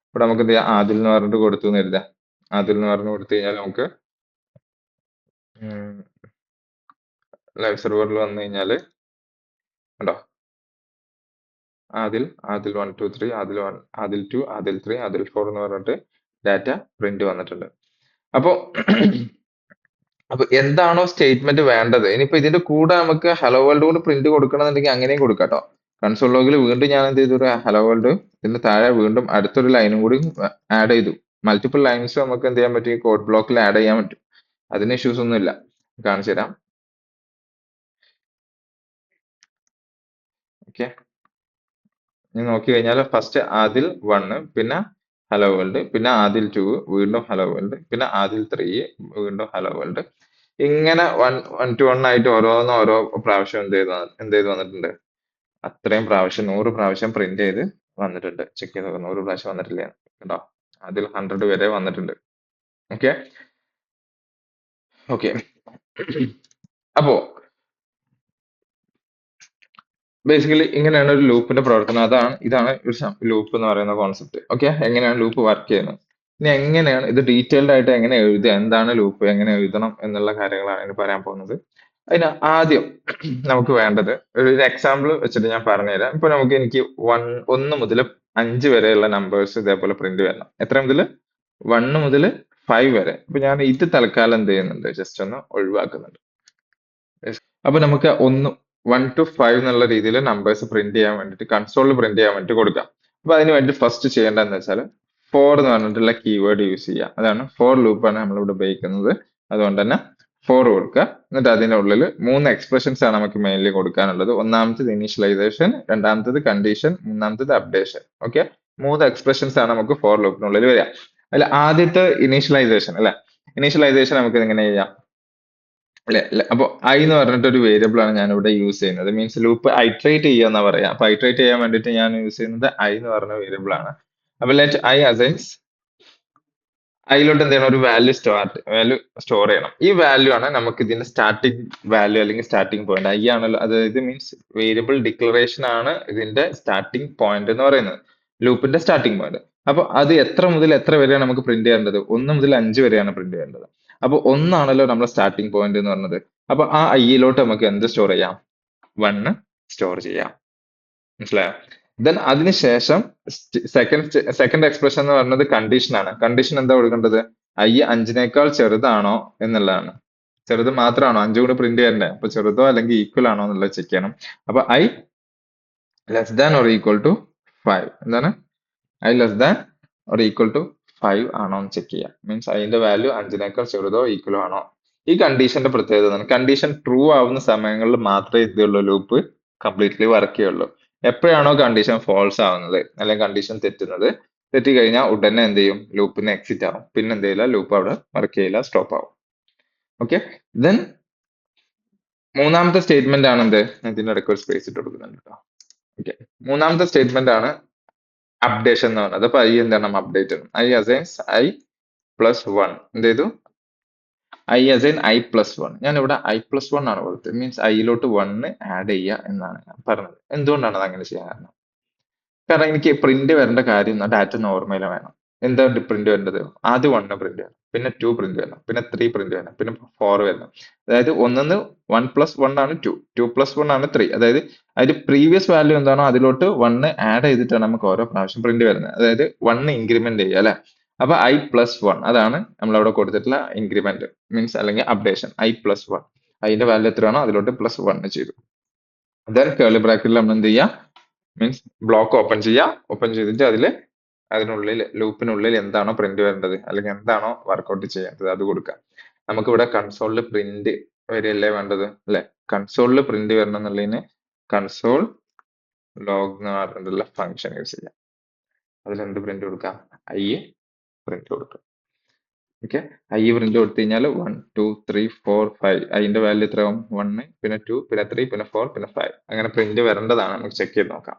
ഇവിടെ നമുക്ക് എന്ത് ചെയ്യാം, ആദിൽ എന്ന് പറഞ്ഞിട്ട് കൊടുത്തു എന്ന് എഴുതാം. ആദിൽ എന്ന് പറഞ്ഞു കൊടുത്തു കഴിഞ്ഞാൽ നമുക്ക് ലൈവ് സെർവറിൽ വന്നു കഴിഞ്ഞാല് ഉണ്ടോ, ആദിൽ 1 2 3 ആദിൽ 2 ആദിൽ 3 ആദിൽ 4 എന്ന് പറഞ്ഞിട്ട് ഡാറ്റ പ്രിന്റ് വന്നിട്ടുണ്ട്. അപ്പോ എന്താണോ സ്റ്റേറ്റ്മെന്റ് വേണ്ടത്, ഇനിയിപ്പോ ഇതിന്റെ കൂടെ നമുക്ക് ഹലോ വേൾഡ് കൂടെ പ്രിന്റ് കൊടുക്കണമെന്നുണ്ടെങ്കിൽ അങ്ങനെയും കൊടുക്കാം കേട്ടോ. കൺസോൾ ലോഗിൽ വീണ്ടും ഞാൻ എന്ത് ചെയ്തു, ഹലോ വേൾഡ്, ഇതിന് താഴെ വീണ്ടും അടുത്തൊരു ലൈനും കൂടി ആഡ് ചെയ്തു. മൾട്ടിപ്പിൾ ലൈൻസ് നമുക്ക് എന്ത് ചെയ്യാൻ പറ്റും, കോഡ് ബ്ലോക്കിൽ ആഡ് ചെയ്യാൻ പറ്റും. അതിന് ഇഷ്യൂസ് ഒന്നും ഇല്ല, കാണിച്ചു തരാം. ഓക്കെ, ഇനി നോക്കി കഴിഞ്ഞാൽ ഫസ്റ്റ് ആദിൽ 1, പിന്നെ ഹലോ വേൾഡ്, പിന്നെ ആദിൽ 2, വീണ്ടും ഹലോ വേൾഡ്, പിന്നെ ആദിൽ 3, വീണ്ടും ഹലോ വേൾഡ്. ഇങ്ങനെ 1 to 1 ആയിട്ട് ഓരോ പ്രാവശ്യം എന്ത് ചെയ്ത് വന്നിട്ടുണ്ട്, അത്രയും പ്രാവശ്യം 100 പ്രാവശ്യം പ്രിന്റ് ചെയ്ത് വന്നിട്ടുണ്ട്. ചെക്ക് ചെയ്ത് നോക്കാം, 100 പ്രാവശ്യം വന്നിട്ടില്ല കേട്ടോ. അതിൽ 100 വരെ വന്നിട്ടുണ്ട്. ഓക്കെ ഓക്കെ അപ്പോ ബേസിക്കലി ഇങ്ങനെയാണ് ഒരു ലൂപ്പിന്റെ പ്രവർത്തനം. ഇതാണ് ഒരു ലൂപ്പ് എന്ന് പറയുന്ന കോൺസെപ്റ്റ്. ഓക്കെ, എങ്ങനെയാണ് ലൂപ്പ് വർക്ക് ചെയ്യുന്നത്, ഇനി എങ്ങനെയാണ് ഇത് ഡീറ്റെയിൽഡ് ആയിട്ട് എങ്ങനെ എഴുതുക, എന്താണ് ലൂപ്പ്, എങ്ങനെ എഴുതണം എന്നുള്ള കാര്യങ്ങളാണ് ഇനി പറയാൻ പോകുന്നത്. അതിന് ആദ്യം നമുക്ക് വേണ്ടത് ഒരു എക്സാമ്പിൾ വെച്ചിട്ട് ഞാൻ പറഞ്ഞുതരാം. ഇപ്പൊ എനിക്ക് 1 മുതൽ 5 വരെയുള്ള നമ്പേഴ്സ് ഇതേപോലെ പ്രിന്റ് വരണം. എത്ര മുതൽ, 1 മുതൽ 5 വരെ. അപ്പൊ ഞാൻ ഇത് തൽക്കാലം എന്ത് ചെയ്യുന്നുണ്ട്, ജസ്റ്റ് ഒന്ന് ഒഴിവാക്കുന്നുണ്ട്. അപ്പൊ നമുക്ക് 1 to 5 എന്നുള്ള രീതിയിൽ നമ്പേഴ്സ് പ്രിന്റ് ചെയ്യാൻ വേണ്ടിയിട്ട് കൺസോളിൽ പ്രിന്റ് ചെയ്യാൻ വേണ്ടി കൊടുക്കാം. അപ്പൊ അതിന് വേണ്ടി ഫസ്റ്റ് ചെയ്യേണ്ടതെന്ന് വെച്ചാൽ ഫോർ എന്ന് പറഞ്ഞിട്ടുള്ള കീവേഡ് യൂസ് ചെയ്യുക. അതാണ് ഫോർ ലൂപ്പാണ് നമ്മളിവിടെ ഉപയോഗിക്കുന്നത്. അതുകൊണ്ട് തന്നെ ഫോർ കൊടുക്കുക. എന്നിട്ട് അതിന്റെ ഉള്ളിൽ 3 എക്സ്പ്രഷൻസ് ആണ് നമുക്ക് മെയിൻലി കൊടുക്കാനുള്ളത്. ഒന്നാമത്തത് ഇനീഷ്യലൈസേഷൻ, രണ്ടാമത്തത് കണ്ടീഷൻ, മൂന്നാമത്തത് അപ്ഡേഷൻ. ഓക്കെ, 3 എക്സ്പ്രഷൻസ് ആണ് നമുക്ക് ഫോർ ലൂപ്പിനുള്ളിൽ വരിക. അതിൽ ആദ്യത്തെ ഇനീഷ്യലൈസേഷൻ അല്ലെ, ഇനീഷ്യലൈസേഷൻ നമുക്ക് എങ്ങനെ ചെയ്യാം അല്ലെ. അപ്പൊ ഐ എന്ന് പറഞ്ഞിട്ട് ഒരു വേരിയബിൾ ആണ് ഞാൻ ഇവിടെ യൂസ് ചെയ്യുന്നത്. മീൻസ് ലൂപ്പ് ഐട്രേറ്റ് ചെയ്യുക എന്നാ പറയാ. അപ്പൊ ഐട്രേറ്റ് ചെയ്യാൻ വേണ്ടിയിട്ട് ഞാൻ യൂസ് ചെയ്യുന്നത് ഐ എന്ന് പറഞ്ഞ വേരിയബിൾ ആണ്. അപ്പൊ ലെറ്റ് ഐ അസൈൻസ്, അതിലോട്ട് എന്ത് ചെയ്യണം, ഒരു വാല്യൂ സ്റ്റോർ ചെയ്യണം. ഈ വാല്യൂ ആണ് നമുക്ക് ഇതിന്റെ സ്റ്റാർട്ടിംഗ് വാല്യൂ അല്ലെങ്കിൽ സ്റ്റാർട്ടിംഗ് പോയിന്റ്. ഐ ആണല്ലോ, അതായത് മീൻസ് വേരിയബിൾ ഡിക്ലറേഷൻ ആണ് ഇതിന്റെ സ്റ്റാർട്ടിംഗ് പോയിന്റ് എന്ന് പറയുന്നത്, ലൂപ്പിന്റെ സ്റ്റാർട്ടിംഗ് പോയിന്റ്. അപ്പൊ അത് എത്ര മുതൽ എത്ര വരെയാണ് നമുക്ക് പ്രിന്റ് ചെയ്യേണ്ടത്, 1 മുതൽ 5 വരെയാണ് പ്രിന്റ് ചെയ്യേണ്ടത്. അപ്പൊ ഒന്നാണല്ലോ നമ്മുടെ സ്റ്റാർട്ടിംഗ് പോയിന്റ് എന്ന് പറഞ്ഞത്. അപ്പൊ ആ ഐയിലോട്ട് നമുക്ക് എന്ത് സ്റ്റോർ ചെയ്യാം, 1 സ്റ്റോർ ചെയ്യാം. മനസ്സിലായോ? ദെൻ അതിനുശേഷം സെക്കൻഡ് എക്സ്പ്രഷൻ എന്ന് പറയുന്നത് കണ്ടീഷൻ ആണ്. കണ്ടീഷൻ എന്താ കൊടുക്കേണ്ടത്, ഐ 5നേക്കാൾ ചെറുതാണോ എന്നുള്ളതാണ്. ചെറുത് മാത്രമാണോ, 5 കൂടെ പ്രിന്റ് ചെയ്യണ്ടേ. അപ്പൊ ചെറുതോ അല്ലെങ്കിൽ ഈക്വൽ ആണോ എന്നുള്ളത് ചെക്ക് ചെയ്യണം. അപ്പൊ i less than or equal to 5. എന്താണ്, i less than or equal to 5 ആണോ എന്ന് ചെക്ക് ചെയ്യാം. മീൻസ് അതിന്റെ വാല്യൂ 5നേക്കാൾ ചെറുതോ ഈക്വലോ ആണോ. ഈ കണ്ടീഷന്റെ പ്രത്യേകത, കണ്ടീഷൻ ട്രൂ ആവുന്ന സമയങ്ങളിൽ മാത്രമേ ഇതുള്ള ലൂപ്പ് കംപ്ലീറ്റ്ലി വർക്ക് ചെയ്യുള്ളൂ. എപ്പോഴാണോ കണ്ടീഷൻ ഫോൾസ് ആവുന്നത് അല്ലെങ്കിൽ കണ്ടീഷൻ തെറ്റി കഴിഞ്ഞാൽ ഉടനെ എന്ത് ചെയ്യും, ലൂപ്പിന് എക്സിറ്റ് ആവും. പിന്നെ എന്ത് ചെയ്യില്ല, ലൂപ്പ് അവിടെ വർക്ക് ചെയ്യില്ല, സ്റ്റോപ്പ് ആവും. ഓക്കെ, ദെൻ മൂന്നാമത്തെ സ്റ്റേറ്റ്മെന്റ് ആണ് എന്ത്, ഇതിന്റെ ഇടയ്ക്ക് ഒരു സ്പേസ് ഇട്ട് കൊടുക്കുന്നുണ്ട് കേട്ടോ. ഓക്കെ, മൂന്നാമത്തെ സ്റ്റേറ്റ്മെന്റ് ആണ് അപ്ഡേഷൻ എന്ന് പറയുന്നത്. അപ്പൊ ഐ എന്താണ്, update I assigns i plus 1. എന്ത് ചെയ്തു, ഐ അസൈൻ ഐ പ്ലസ് 1. ഞാൻ ഇവിടെ ഐ പ്ലസ് 1 ആണ് കൊടുത്തത്. മീൻസ് ഐയിലോട്ട് 1 ആഡ് ചെയ്യുക എന്നാണ് ഞാൻ പറഞ്ഞത്. എന്തുകൊണ്ടാണ് അത് അങ്ങനെ ചെയ്യാൻ കാരണം എനിക്ക് പ്രിന്റ് വരേണ്ട കാര്യം ഡാറ്റ നോർമൽ വേണം. എന്താ പ്രിന്റ് വരേണ്ടത്, ആദ്യം 1 പ്രിന്റ് വരണം, പിന്നെ 2 പ്രിന്റ് വരണം, പിന്നെ 3 പ്രിന്റ് വരണം, പിന്നെ 4 വരണം. അതായത് 1 പ്ലസ് 1 ആണ് 2, 2 പ്ലസ് 1 ആണ് 3. അതായത് അതിന്റെ പ്രീവിയസ് വാല്യൂ എന്താണോ അതിലോട്ട് 1 ആഡ് ചെയ്തിട്ടാണ് നമുക്ക് ഓരോ പ്രാവശ്യം പ്രിന്റ് വരുന്നത്. അതായത് 1 ഇൻക്രിമെന്റ് ചെയ്യുക അല്ലെ. അപ്പൊ ഐ പ്ലസ് 1 അതാണ് നമ്മൾ അവിടെ കൊടുത്തിട്ടുള്ള ഇൻക്രിമെന്റ് മീൻസ് അല്ലെങ്കിൽ അപ്ഡേഷൻ. ഐ പ്ലസ് 1 അതിന്റെ വാല്യൂ എത്രയാണോ അതിലോട്ട് പ്ലസ് 1 ചെയ്തു. ദെൻ കേർലി ബ്രാക്കറ്റിൽ നമ്മൾ എന്ത് ചെയ്യുക, മീൻസ് ബ്ലോക്ക് ഓപ്പൺ ചെയ്തിട്ട് അതിനുള്ളിൽ ലൂപ്പിനുള്ളിൽ എന്താണോ പ്രിന്റ് വരേണ്ടത് അല്ലെങ്കിൽ എന്താണോ വർക്ക്ഔട്ട് ചെയ്യേണ്ടത് അത് കൊടുക്കാം. നമുക്കിവിടെ കൺസോളിൽ പ്രിന്റ് വരികയല്ലേ വേണ്ടത് അല്ലെ? കൺസോളിൽ പ്രിന്റ് വരണം എന്നുള്ളതിന് കൺസോൾ ലോഗ് എന്ന് പറഞ്ഞിട്ടുള്ള ഫംഗ്ഷൻ യൂസ് ചെയ്യാം. അതിൽ എന്ത് പ്രിന്റ് കൊടുക്കാം? ഐ പ്രിന്റ് കൊടുക്കാം. ഓക്കെ, ഐ പ്രിന്റ് കൊടുത്തു കഴിഞ്ഞാൽ 1 2 3 4 5 അതിന്റെ വാല്യൂ എത്രയാവും? 1 പിന്നെ 2 പിന്നെ 3 പിന്നെ 4 പിന്നെ 5 അങ്ങനെ പ്രിന്റ് വരേണ്ടതാണ്. നമുക്ക് ചെക്ക് ചെയ്ത് നോക്കാം.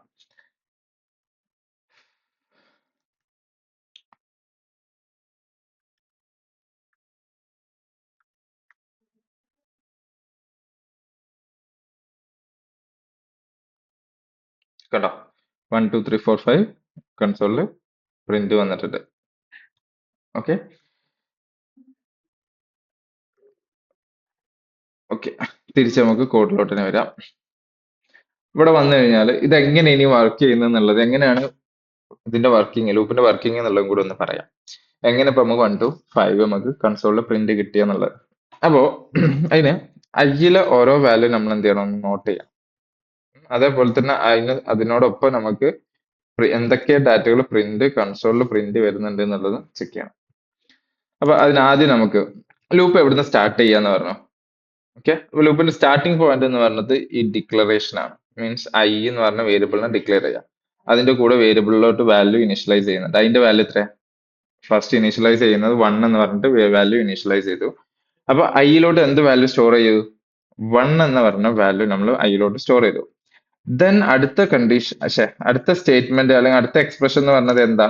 കണ്ടോ? 1 2 3 4 5 കൺസോളിൽ പ്രിന്റ് വന്നിട്ടുണ്ട്. ഓക്കെ ഓക്കെ, തിരിച്ച് നമുക്ക് കോഡിലോട്ട് തന്നെ വരാം. ഇവിടെ വന്നു കഴിഞ്ഞാൽ ഇത് എങ്ങനെ ഇനി വർക്ക് ചെയ്യുന്നത് എന്നുള്ളത്, എങ്ങനെയാണ് ഇതിന്റെ വർക്കിംഗ്, ലൂപ്പിന്റെ വർക്കിംഗ് എന്നുള്ളതും കൂടി ഒന്ന് പറയാം. എങ്ങനെ ഇപ്പൊ നമുക്ക് 1 to 5 നമുക്ക് കൺസോളിൽ പ്രിന്റ് കിട്ടിയെന്നുള്ളത്. അപ്പോ അതിന് ഐയിലെ ഓരോ വാല്യൂ നമ്മൾ എന്ത് ചെയ്യണം? നോട്ട് ചെയ്യാം. അതേപോലെ തന്നെ അതിനോടൊപ്പം നമുക്ക് എന്തൊക്കെ ഡാറ്റകൾ പ്രിന്റ് കൺസോളിൽ പ്രിന്റ് വരുന്നുണ്ട് എന്നുള്ളത് ചെക്ക് ചെയ്യണം. അപ്പൊ അതിനാദ്യം നമുക്ക് ലൂപ്പ് എവിടുന്ന് സ്റ്റാർട്ട് ചെയ്യാന്ന് പറഞ്ഞു. ഓക്കെ, ലൂപ്പിന്റെ സ്റ്റാർട്ടിംഗ് പോയിന്റ് എന്ന് പറയുന്നത് ഈ ഡിക്ലറേഷൻ ആണ്. മീൻസ് ഐ എന്ന് പറഞ്ഞ വേരിയബിളിനെ ഡിക്ലെയർ ചെയ്യാം. അതിന്റെ കൂടെ വേരിയബിളിലോട്ട് വാല്യൂ ഇനിഷ്യലൈസ് ചെയ്യുന്നുണ്ട്. അതിന്റെ വാല്യൂ എത്ര? ഫസ്റ്റ് ഇനീഷ്യലൈസ് ചെയ്യുന്നത് 1 എന്ന് പറഞ്ഞിട്ട് വാല്യൂ ഇനീഷ്യലൈസ് ചെയ്തു. അപ്പൊ ഐയിലോട്ട് എന്ത് വാല്യൂ സ്റ്റോർ ചെയ്തു? 1 എന്ന് പറഞ്ഞ വാല്യൂ നമ്മൾ ഐയിലോട്ട് സ്റ്റോർ ചെയ്തു. ദെൻ അടുത്ത കണ്ടീഷൻ, അടുത്ത സ്റ്റേറ്റ്മെന്റ് അല്ലെങ്കിൽ അടുത്ത എക്സ്പ്രഷൻ എന്ന് പറഞ്ഞത് എന്താ?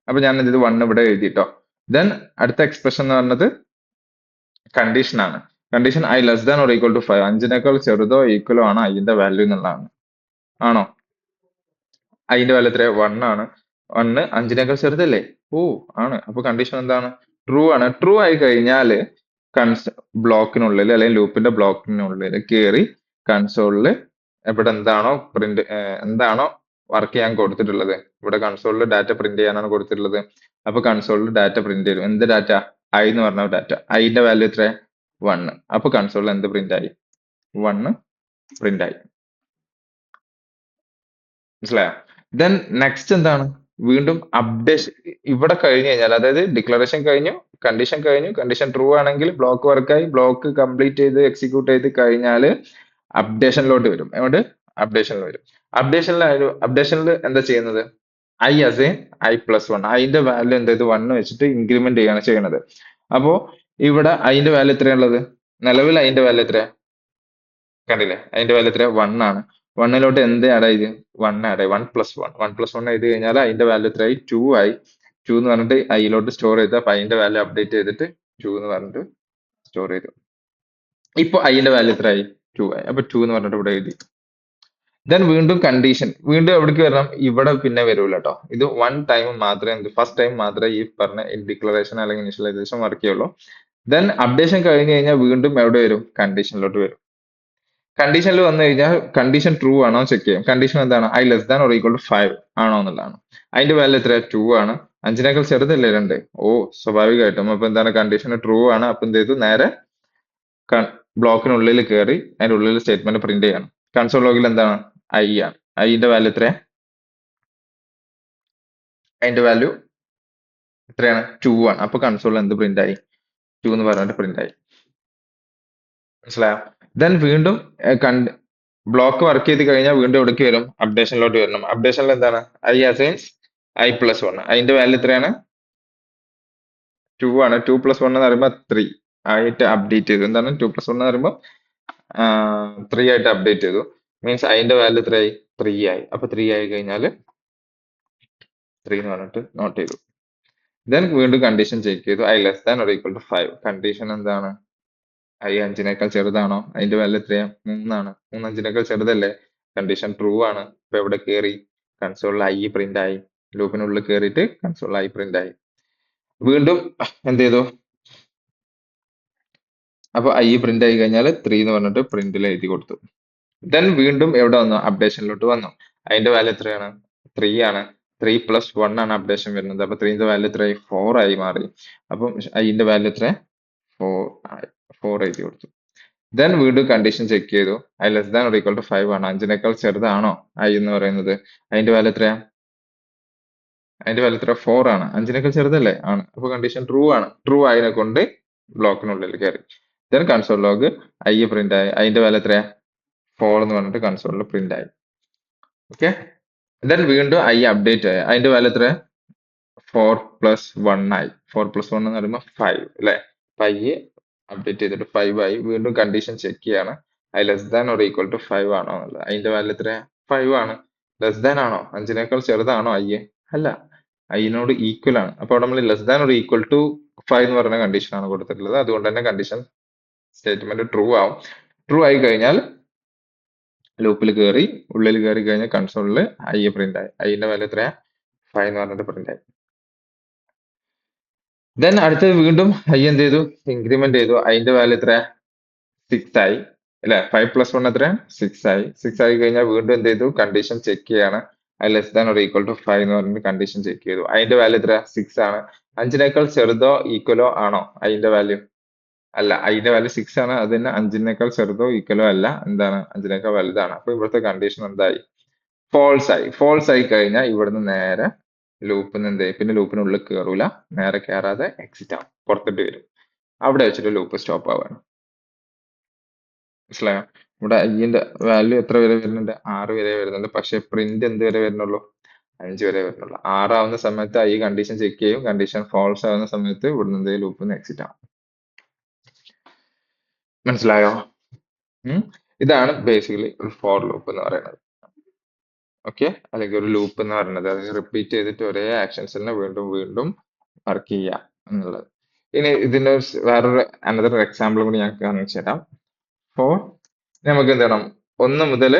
അപ്പൊ ഞാൻ ഇത് 1 ഇവിടെ എഴുതിട്ടോ. ദെൻ അടുത്ത എക്സ്പ്രഷൻ എന്ന് പറഞ്ഞത് കണ്ടീഷൻ ആണ്. Condition i less than or equal to 5, 5നേക്കാൾ ചെറുതോ ഈക്വലോ ആണ് ഐന്റെ വാല്യൂ എന്നുള്ളതാണ്. ആണോ? ഐന്റെ വാല്യൂ എത്രയാ? 1 ആണ്. 1 5നേക്കാൾ ചെറുതല്ലേ? ഓ ആണ്. അപ്പൊ കണ്ടീഷൻ എന്താണ്? ട്രൂ ആണ്. ട്രൂ ആയി കഴിഞ്ഞാല് ബ്ലോക്കിനുള്ളിൽ അല്ലെങ്കിൽ ലൂപ്പിന്റെ ബ്ലോക്കിനുള്ളിൽ കയറി കൺസോളിൽ ഇവിടെ എന്താണോ വർക്ക് ചെയ്യാൻ കൊടുത്തിട്ടുള്ളത്, ഇവിടെ കൺസോളിൽ ഡാറ്റ പ്രിന്റ് ചെയ്യാനാണ് കൊടുത്തിട്ടുള്ളത്. അപ്പൊ കൺസോളിൽ ഡാറ്റ പ്രിന്റ് ചെയ്യും. എന്ത് ഡാറ്റ? ഐ എന്ന് പറഞ്ഞ ഡാറ്റ. ഐന്റെ വാല്യൂ എത്ര? 1. അപ്പൊ കൺസോളിൽ എന്ത് പ്രിന്റ് ആയി? 1 പ്രിന്റ് ആയി. മനസ്സിലായോ? ദെൻ നെക്സ്റ്റ് എന്താണ്? വീണ്ടും അപ്ഡേഷൻ ഇവിടെ കഴിഞ്ഞു കഴിഞ്ഞാൽ, അതായത് ഡിക്ലറേഷൻ കഴിഞ്ഞു, കണ്ടീഷൻ ട്രൂ ആണെങ്കിൽ ബ്ലോക്ക് വർക്കായി, ബ്ലോക്ക് കംപ്ലീറ്റ് ചെയ്ത് എക്സിക്യൂട്ട് ചെയ്ത് കഴിഞ്ഞാൽ അപ്ഡേഷനിലോട്ട് വരും. അതുകൊണ്ട് അപ്ഡേഷനിൽ വരും. അപ്ഡേഷനിൽ എന്താ ചെയ്യുന്നത്? ഐ ആസ് എ I+1, അതിന്റെ വാല്യൂ എന്ത് ചെയ്ത് 1 വെച്ചിട്ട് ഇൻക്രിമെന്റ് ചെയ്യാണ് ചെയ്യുന്നത്. അപ്പോ ഇവിടെ അതിന്റെ വാല്യൂ എത്രയാണുള്ളത്? നിലവിൽ അതിന്റെ വാല്യൂ എത്രയാ? കണ്ടില്ലേ? അതിന്റെ വാല്യൂ എത്രയാ? 1 ആണ്. 1ലോട്ട് എന്ത് ആഡ് ചെയ്ത്? 1 ആഡ് ആയി. 1+1 എഴുതി കഴിഞ്ഞാൽ അതിന്റെ വാല്യൂ എത്രയായി? 2 ആയി. 2 എന്ന് പറഞ്ഞിട്ട് ഐയിലോട്ട് സ്റ്റോർ ചെയ്ത്, അപ്പൊ അതിന്റെ വാല്യൂ അപ്ഡേറ്റ് ചെയ്തിട്ട് 2 എന്ന് പറഞ്ഞിട്ട് സ്റ്റോർ ചെയ്തു. ഇപ്പൊ ഐന്റെ വാല്യൂ എത്രയായി? 2 ആയി. അപ്പൊ 2 എന്ന് പറഞ്ഞിട്ട് ഇവിടെ എഴുതി. ദെൻ വീണ്ടും കണ്ടീഷൻ, വീണ്ടും എവിടേക്ക് വരണം? ഇവിടെ പിന്നെ വരൂല കേട്ടോ. ഇത് ഫസ്റ്റ് ടൈം മാത്രമേ ഈ പറഞ്ഞ ഡിക്ലറേഷൻ അല്ലെങ്കിൽ ഇനിഷ്യലൈസേഷൻ വർക്ക് ചെയ്യുള്ളൂ. ദെൻ അപ്ഡേഷൻ കഴിഞ്ഞ് കഴിഞ്ഞാൽ വീണ്ടും എവിടെ വരും? കണ്ടീഷനിലോട്ട് വരും. കണ്ടീഷനിൽ വന്നു കഴിഞ്ഞാൽ കണ്ടീഷൻ ട്രൂ ആണോ ചെക്ക് ചെയ്യും. കണ്ടീഷൻ എന്താണ്? I less than or equal to 5 ആണോ എന്നുള്ളതാണ്. അതിന്റെ വാല്യൂ എത്ര? 2 ആണ്. 5നേക്കാൾ ചെറുതല്ലേ 2? ഓ, സ്വാഭാവികമായിട്ടും. അപ്പൊ എന്താണ്? കണ്ടീഷൻ ട്രൂ ആണ്. അപ്പൊ എന്ത് ചെയ്തു? നേരെ ബ്ലോക്കിനുള്ളിൽ കയറി അതിന്റെ ഉള്ളിൽ സ്റ്റേറ്റ്മെന്റ് പ്രിന്റ് ചെയ്യണം. കൺസോൾ ലോഗിൽ എന്താണ്? ഐ ആണ്. ഐന്റെ വാല്യൂ എത്രയാ? അതിന്റെ വാല്യൂ എത്രയാണ്? 2 ആണ്. അപ്പൊ കൺസോളിൽ എന്ത് പ്രിന്റ് ആയി? 2 എന്ന് പറഞ്ഞിട്ട് പ്രിന്റ് ആയി. മനസ്സിലായോ? ദെൻ വീണ്ടും ബ്ലോക്ക് വർക്ക് ചെയ്ത് കഴിഞ്ഞാൽ വീണ്ടും എവിടേക്ക് വരും? അപ്ഡേഷനിലോട്ട് വരണം. അപ്ഡേഷനിൽ എന്താണ്? I assigns I+1. അതിന്റെ വാല്യൂ എത്രയാണ്? 2 ആണ്. 2+1 എന്ന് പറയുമ്പോൾ 3 ആയിട്ട് അപ്ഡേറ്റ് ചെയ്തു. എന്താണ്? 2+1 എന്ന് പറയുമ്പോൾ 3 ആയിട്ട് അപ്ഡേറ്റ് ചെയ്തു. മീൻസ് അതിന്റെ വാല്യൂ എത്രയായി? 3 ആയി. അപ്പൊ 3 ആയി കഴിഞ്ഞാൽ 3 എന്ന് പറഞ്ഞിട്ട് നോട്ട് ചെയ്തു. ദെൻ വീണ്ടും കണ്ടീഷൻ ചെക്ക് ചെയ്തു. I less than or equal to 5. Condition എന്താണ്? ഐ 5നേക്കാൾ ചെറുതാണോ? അതിന്റെ വാല്യൂ എത്രയാ? 3 ആണ്. 3 5നേക്കാൾ ചെറുതല്ലേ? കണ്ടീഷൻ ട്രൂ ആണ്. ഇപ്പൊ എവിടെ കയറി? കൺസോളിൽ ഐ പ്രിന്റ് ആയി. ലൂപ്പിനുള്ളിൽ കയറിയിട്ട് കൺസോളിൽ ഐ പ്രിന്റ് ആയി. വീണ്ടും എന്ത് ചെയ്തു? അപ്പൊ ഐ പ്രിന്റ് ആയി കഴിഞ്ഞാൽ 3 എന്ന് പറഞ്ഞിട്ട് പ്രിന്റിൽ എഴുതി കൊടുത്തു. ദെൻ വീണ്ടും എവിടെ വന്നു? അപ്ഡേഷനിലോട്ട് വന്നു. അതിന്റെ വാല്യൂ എത്രയാണ്? 3 ആണ്. 3+1 ആണ് അപ്ഡേഷൻ വരുന്നത്. അപ്പൊ 3ന്റെ വാല്യൂ എത്രയായി? 4 ആയി മാറി. അപ്പം ഐന്റെ വാല്യൂ എത്ര? 4 ആയി. 4 എഴുതി കൊടുത്തു. ദെൻ വീണ്ടും കണ്ടീഷൻ ചെക്ക് ചെയ്തു. I less than or equal to 5 ആണ്. 5നേക്കാൾ ചെറുതാണോ ഐ എന്ന് പറയുന്നത്? അതിന്റെ വാല്യൂ എത്രയാ? അതിന്റെ വാല്യൂ എത്ര? 4 ആണ്. 5നേക്കാൾ ചെറുതല്ലേ? ആണ്. അപ്പൊ കണ്ടീഷൻ ട്രൂ ആണ്. ട്രൂ ആയതിനെ കൊണ്ട് ബ്ലോക്കിനുള്ളിൽ കയറി. Then console log I print ആയി, അതിന്റെ വാല്യൂ എത്രയാ 4 എന്ന് പറഞ്ഞിട്ട് കൺസോളിൽ പ്രിന്റ് ആയി. ഓക്കെ, ദെൻ വീണ്ടും ഐ അപ്ഡേറ്റ് ആയി, അതിന്റെ വാല്യൂ എത്രയാ 4+1 ആയി. 4+1 എന്ന് പറയുമ്പോൾ 5 അല്ലെ. ഐ അപ്ഡേറ്റ് ചെയ്തിട്ട് 5 ആയി. വീണ്ടും കണ്ടീഷൻ ചെക്ക് ചെയ്യാണ്, i less than or equal to 5 ആണോ എന്നുള്ളത്. അതിന്റെ വാല്യൂ എത്രയാ 5 ആണ്. ലെസ് ദാൻ ആണോ, 5നേക്കാൾ ചെറുതാണോ ഐ? അല്ല, ഐനോട് ഈക്വൽ ആണ്. അപ്പോൾ നമ്മൾ less than or equal to 5 എന്ന് പറയുന്ന കണ്ടീഷൻ ആണ് കൊടുത്തിട്ടുള്ളത്. അതുകൊണ്ട് തന്നെ കണ്ടീഷൻ സ്റ്റേറ്റ്മെന്റ് ട്രൂ ആവും. ട്രൂ ആയി കഴിഞ്ഞാൽ ലൂപ്പിൽ കയറി, ഉള്ളിൽ കയറി കഴിഞ്ഞാൽ കൺസോളിൽ ഐ പ്രിന്റ് ആയി. ഐന്റെ വാല്യൂ എത്രയാ 5 എന്ന് പറഞ്ഞിട്ട് പ്രിന്റ് ആയി. ദെൻ അടുത്തത് വീണ്ടും ഐ എന്ത് ചെയ്തു, ഇൻക്രിമെന്റ് ചെയ്തു. അതിന്റെ വാല്യൂ എത്രയാ 6 ആയി അല്ലെ. 5+1 എത്രയാ 6 ആയി. 6 ആയി കഴിഞ്ഞാൽ വീണ്ടും എന്ത് ചെയ്തു, കണ്ടീഷൻ ചെക്ക് ചെയ്യാണ്, i less than or equal to 5 എന്ന് പറഞ്ഞിട്ട് കണ്ടീഷൻ ചെക്ക് ചെയ്തു. അതിന്റെ വാല്യൂ എത്രയാ 6 ആണ്. 5നേക്കാൾ ചെറുതോ ഈക്വലോ ആണോ അതിന്റെ വാല്യൂ? അല്ല, അതിന്റെ വാല്യൂ 6 ആണ്. അതിന് 5നേക്കാൾ ചെറുതോ ഈക്വലോ അല്ല, എന്താണ് 5നേക്കാൾ വലുതാണ്. അപ്പൊ ഇവിടുത്തെ കണ്ടീഷൻ എന്തായി, ഫോൾസ് ആയി. ഫോൾസ് ആയി കഴിഞ്ഞാൽ ഇവിടുന്ന് നേരെ ലൂപ്പിന് എന്ത് ചെയ്യും, പിന്നെ ലൂപ്പിനുള്ളിൽ കയറൂല, നേരെ കയറാതെ എക്സിറ്റ് ആവും, പുറത്തിട്ട് വരും. അവിടെ വെച്ചിട്ട് ലൂപ്പ് സ്റ്റോപ്പ് ആവാണ്. മനസ്സിലായോ? ഇവിടെ ഐന്റെ വാല്യൂ എത്ര വരെ വരുന്നുണ്ട്, 6 വരെ വരുന്നുണ്ട്. പക്ഷെ പ്രിന്റ് എന്ത് വരെ വരുന്നുള്ളൂ, 5 വരെ വരുന്നുള്ളൂ. 6 ആവുന്ന സമയത്ത് ഐ കണ്ടീഷൻ ചെക്ക് ചെയ്യും, കണ്ടീഷൻ ഫോൾസ് ആവുന്ന സമയത്ത് ഇവിടുന്ന് എന്ത് ലൂപ്പിന്ന് എക്സിറ്റ് ആവും. മനസ്സിലായോ? ഇതാണ് ബേസിക്കലി ഒരു ഫോർ ലൂപ്പ് എന്ന് പറയുന്നത്. ഓക്കെ, അല്ലെങ്കിൽ ഒരു ലൂപ്പ് എന്ന് പറയുന്നത് അത് റിപ്പീറ്റ് ചെയ്തിട്ട് ഒരേ ആക്ഷൻസിനെ വീണ്ടും വീണ്ടും വർക്ക് ചെയ്യുക എന്നുള്ളത്. ഇനി ഇതിന്റെ വേറൊരു അനദർ എക്സാമ്പിൾ കൂടി ഞാൻ കാണിച്ചു തരാം. ഫോർ നമുക്ക് എന്ത് ചെയ്യണം, 1 മുതൽ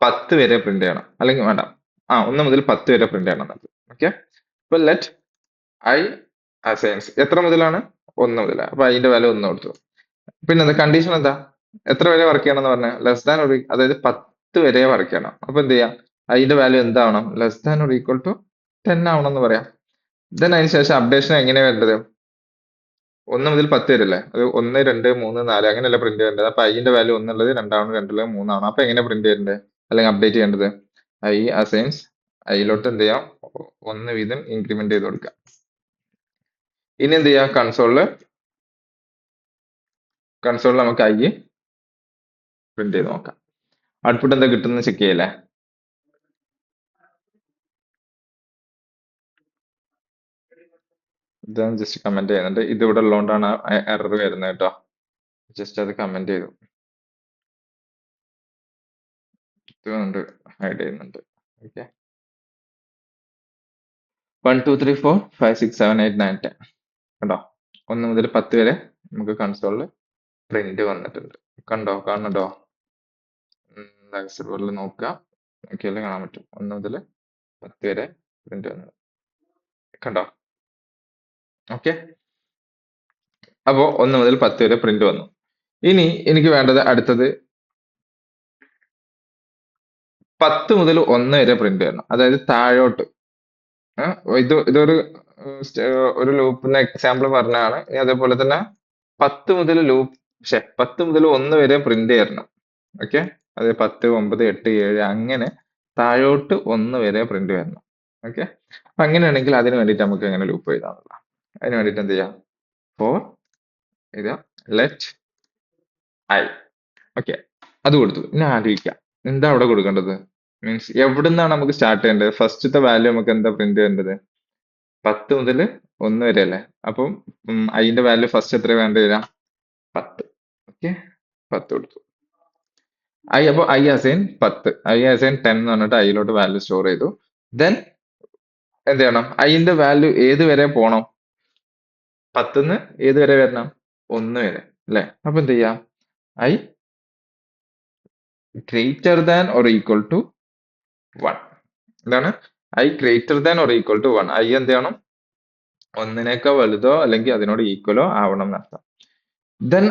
10 വരെ പ്രിന്റ് ചെയ്യണം, അല്ലെങ്കിൽ വേണ്ട, 1 മുതൽ 10 വരെ പ്രിന്റ് ചെയ്യണം. ഓക്കെ, അപ്പൊ ലെറ്റ് ഐ അസൈൻസ് എത്ര മുതലാണ്, 1 മുതൽ. അപ്പൊ അതിന്റെ വാല്യൂ 1 കൊടുത്തു. പിന്നെ എന്താ കണ്ടീഷൻ, എന്താ എത്ര വരെ വർക്ക് ചെയ്യണം എന്ന് പറഞ്ഞാൽ ലെസ് ദാൻ ഒരു, അതായത് 10 വരെ വർക്ക് ചെയ്യണം. അപ്പൊ എന്ത് ചെയ്യാം, അതിന്റെ വാല്യൂ എന്താവണം, ലെസ് ദാൻ ഒരു ഈക്വൽ ടു 10 ആവണം എന്ന് പറയാം. ദെൻ അതിന് ശേഷം അപ്ഡേഷൻ എങ്ങനെയാ വേണ്ടത്, 1 മുതൽ 10 വരെ അല്ലേ, അത് 1, 2, 3, 4 അങ്ങനെയല്ല പ്രിന്റ് ചെയ്യേണ്ടത്. അപ്പൊ ഐന്റെ വാല്യൂ 1 ഉള്ളത് 2 ആവണം, 2 ഉള്ളത് 3 ആവണം. അപ്പൊ എങ്ങനെ പ്രിന്റ് ചെയ്യേണ്ടത്, അല്ലെങ്കിൽ അപ്ഡേറ്റ് ചെയ്യേണ്ടത്, ഐ അസൈൻസ് ഐയിലോട്ട് എന്ത് ചെയ്യാം, 1 വീതം ഇൻക്രിമെന്റ് ചെയ്ത് കൊടുക്കാം. ഇനി എന്ത് ചെയ്യാം, കൺസോളിൽ നമുക്ക് ഐ പ്രിന്റ് ചെയ്ത് നോക്കാം. ഔട്ട്പുട്ട് എന്താ കിട്ടുന്നത് ചെക്ക് ചെയ്യല്ലേ. ഇതാണ് ജസ്റ്റ് കമന്റ് ചെയ്യുന്നുണ്ട്. ഇത് ഇവിടെ ഉള്ളതുകൊണ്ടാണ് എറർ വരുന്നത് കേട്ടോ. ജസ്റ്റ് അത് കമന്റ് ചെയ്തു, ഇതുകൊണ്ട് ഹൈഡ് ചെയ്യുന്നുണ്ട്. ഓക്കെ, 1 2 3 4 5 6 7 8 9 10 കണ്ടോ, 1 മുതൽ 10 വരെ നമുക്ക് കൺസോളിൽ പ്രിന്റ് വന്നിട്ടുണ്ട്. കാണുന്നുണ്ടോ? ലെക്ചറിൽ നോക്കുക, നോക്കിയാലേ കാണാൻ പറ്റും. 1 മുതൽ 10 വരെ പ്രിന്റ് വന്നത് കണ്ടോ. ഓക്കെ, അപ്പോ 1 മുതൽ 10 വരെ പ്രിന്റ് വന്നു. ഇനി എനിക്ക് വേണ്ടത് അടുത്തത് 10 മുതൽ 1 വരെ പ്രിന്റ് വരണം, അതായത് താഴോട്ട്. ഇതൊരു ഒരു ലൂപ്പിന്റെ എക്സാമ്പിൾ പറഞ്ഞാണ്. അതേപോലെ തന്നെ 10 മുതൽ 1 വരെ പ്രിന്റ് ചെയ്യണം. ഓക്കെ, അത് 10, 9, 8, 7 അങ്ങനെ താഴോട്ട് 1 വരെ പ്രിന്റ് വരണം. ഓക്കെ, അപ്പൊ അങ്ങനെയാണെങ്കിൽ അതിന് വേണ്ടിയിട്ട് നമുക്ക് എങ്ങനെ ലൂപ്പ് എഴുതാനുള്ള, അതിന് വേണ്ടിയിട്ട് എന്ത് ചെയ്യാം, ഫോർ ഇത് ലെറ്റ് ഐ. ഓക്കെ, അത് കൊടുത്തു. ഇനി ആലോചിക്കാം എന്താ അവിടെ കൊടുക്കേണ്ടത്, മീൻസ് എവിടുന്നാണ് നമുക്ക് സ്റ്റാർട്ട് ചെയ്യേണ്ടത്. ഫസ്റ്റത്തെ വാല്യൂ നമുക്ക് എന്താ പ്രിന്റ് ചെയ്യേണ്ടത്, 10 മുതൽ 1 വരെ അല്ലേ. അപ്പം അതിന്റെ വാല്യൂ ഫസ്റ്റ് എത്ര വേണ്ട വരാം, 10. ഓക്കെ, 10 കൊടുത്തു. അപ്പൊ ഐ അസൈൻ 10, ഐ അസൈൻ 10 എന്ന് പറഞ്ഞിട്ട് ഐയിലോട്ട് വാല്യൂ സ്റ്റോർ ചെയ്തു. ദെൻ എന്ത് ചെയ്യണം, ഐന്റെ വാല്യൂ ഏത് വരെ പോണം, 10ന്ന് ഏത് വരെ വരണം, 1 വരെ അല്ലെ. അപ്പൊ എന്ത് ചെയ്യാം, i greater than or equal to 1. എന്താണ്, i greater than or equal to 1. I എന്ത് ചെയ്യണം, 1നേക്കാൾ വലുതോ അല്ലെങ്കിൽ അതിനോട് ഈക്വലോ ആവണം എന്നർത്ഥം. ദെൻ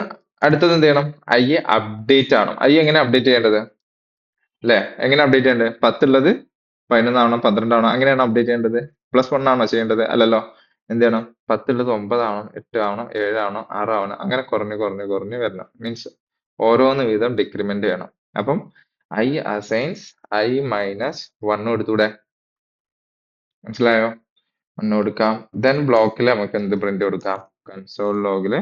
അടുത്തത് എന്ത് ചെയ്യണം, ഐ അപ്ഡേറ്റ് ആണ്. ഐ എങ്ങനെ അപ്ഡേറ്റ് ചെയ്യേണ്ടത് അല്ലെ, എങ്ങനെ അപ്ഡേറ്റ് ചെയ്യേണ്ടത്, 10 ഉള്ളത് 11 ആവണം, 12 ആവണം, അങ്ങനെയാണ് അപ്ഡേറ്റ് ചെയ്യേണ്ടത്. +1 ആണോ ചെയ്യേണ്ടത്, അല്ലല്ലോ. എന്ത് ചെയ്യണം, 10 ഉള്ളത് 9 ആവണം, 8 ആവണം, 7 ആവണം, 6 ആവണം, അങ്ങനെ കുറഞ്ഞ് കുറഞ്ഞ് കുറഞ്ഞ് വരണം. മീൻസ് ഓരോന്ന് വീതം ഡിക്രിമെന്റ് ചെയ്യണം. അപ്പം ഐ അസൈൻസ് ഐ -1 കൊടുത്തൂടെ, മനസ്സിലായോ. 1 കൊടുക്കാം. ദെൻ ബ്ലോക്കിൽ നമുക്ക് എന്ത് പ്രിന്റ് കൊടുക്കാം? കൺസോൾ ലോഗില്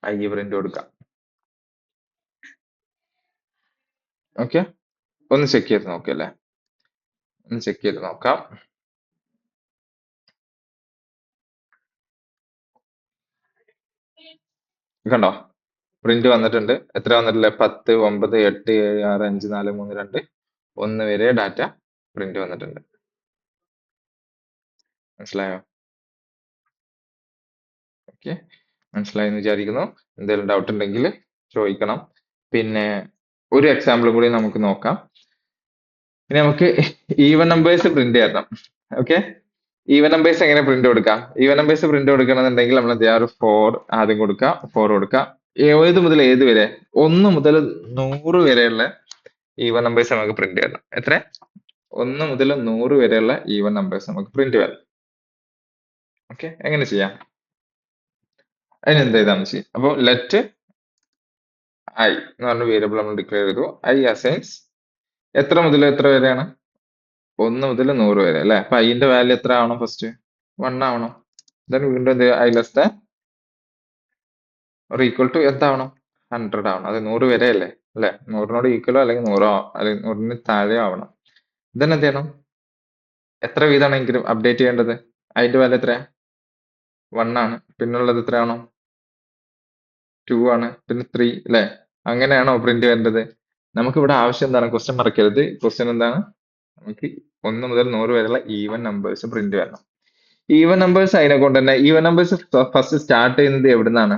ഐ പ്രിന്റ് കൊടുക്കാം. ഓക്കെ, ഒന്ന് ചെക്ക് ചെയ്ത് നോക്കല്ലേ, ഒന്ന് ചെക്ക് ചെയ്ത് നോക്കാം. കണ്ടോ, പ്രിന്റ് വന്നിട്ടുണ്ട്. എത്ര വന്നിട്ടില്ല? 10, 9, 8, 7, 6, 5, 4, 3, 2, 1 വരെ ഡാറ്റ പ്രിന്റ് വന്നിട്ടുണ്ട്. മനസ്സിലായോ? ഓക്കെ, മനസ്സിലായെന്ന് വിചാരിക്കുന്നു. എന്തെങ്കിലും ഡൗട്ട് ഉണ്ടെങ്കിൽ ചോദിക്കണം. പിന്നെ ഒരു എക്സാമ്പിൾ കൂടി നമുക്ക് നോക്കാം. ഇനി നമുക്ക് ഈവൻ നമ്പേഴ്സ് പ്രിന്റ് ചെയ്യണം. ഓക്കെ, ഈവൻ നമ്പേഴ്സ് എങ്ങനെ പ്രിന്റ് കൊടുക്കാം? ഈവൻ നമ്പേഴ്സ് പ്രിന്റ് കൊടുക്കണമെന്നുണ്ടെങ്കിൽ നമ്മൾ എന്ത് ചെയ്യാം? ഒരു 4 ആദ്യം കൊടുക്കാം, 4 കൊടുക്കാം. ഏത് മുതൽ ഏത് വരെ? 1 മുതൽ 100 വരെയുള്ള ഈവൻ നമ്പേഴ്സ് നമുക്ക് പ്രിന്റ് ചെയ്യണം. എത്ര? 1 മുതൽ 100 വരെയുള്ള ഈവൻ നമ്പേഴ്സ് നമുക്ക് പ്രിന്റ് ചെയ്യണം. ഓക്കെ, എങ്ങനെ ചെയ്യാം? അതിന് എന്ത് ചെയ്താൽ ചെയ്യാം? അപ്പോൾ ലെറ്റ് ഐ എന്ന് പറഞ്ഞ വേരിയബിൾ നമ്മൾ ഡിക്ലെയർ ചെയ്തു. ഐ അസൈൻസ് എത്ര മുതൽ എത്ര വരെയാണ്? 1 മുതൽ 100 വരെ അല്ലെ. അപ്പൊ ഐന്റെ വാല്യൂ എത്ര ആവണം? ഫസ്റ്റ് 1 ആവണം. ദെൻ വീണ്ടും എന്ത് i less than or equal to എന്താവണം? 100 ആവണം. അത് 100 വരെ അല്ലേ, അല്ലെ? 100നോട് ഈക്വലോ അല്ലെങ്കിൽ 100 അല്ലെങ്കിൽ 100ന് താഴെയോ ആവണം. ദെൻ എന്ത് ചെയ്യണം? എത്ര വീതമാണെങ്കിലും അപ്ഡേറ്റ് ചെയ്യേണ്ടത്? അതിന്റെ വാല്യൂ എത്ര? 1 ആണ്. പിന്നുള്ളത് എത്രയാണോ? 2 ആണ്. പിന്നെ 3 അല്ലെ? അങ്ങനെയാണോ പ്രിന്റ് ചെയ്യേണ്ടത്? നമുക്ക് ഇവിടെ ആവശ്യം എന്താണ്? ക്വസ്റ്റ്യൻ മറക്കരുത്. ക്വസ്റ്റ്യൻ എന്താണ്? നമുക്ക് 1 മുതൽ 100 വരെയുള്ള ഈവൻ നമ്പേഴ്സ് പ്രിന്റ് ചെയ്യണം. ഈവൻ നമ്പേഴ്സ് അതിനെ കൊണ്ട് തന്നെ ഈവൻ നമ്പേഴ്സ് ഫസ്റ്റ് സ്റ്റാർട്ട് ചെയ്യുന്നത് എവിടുന്നാണ്?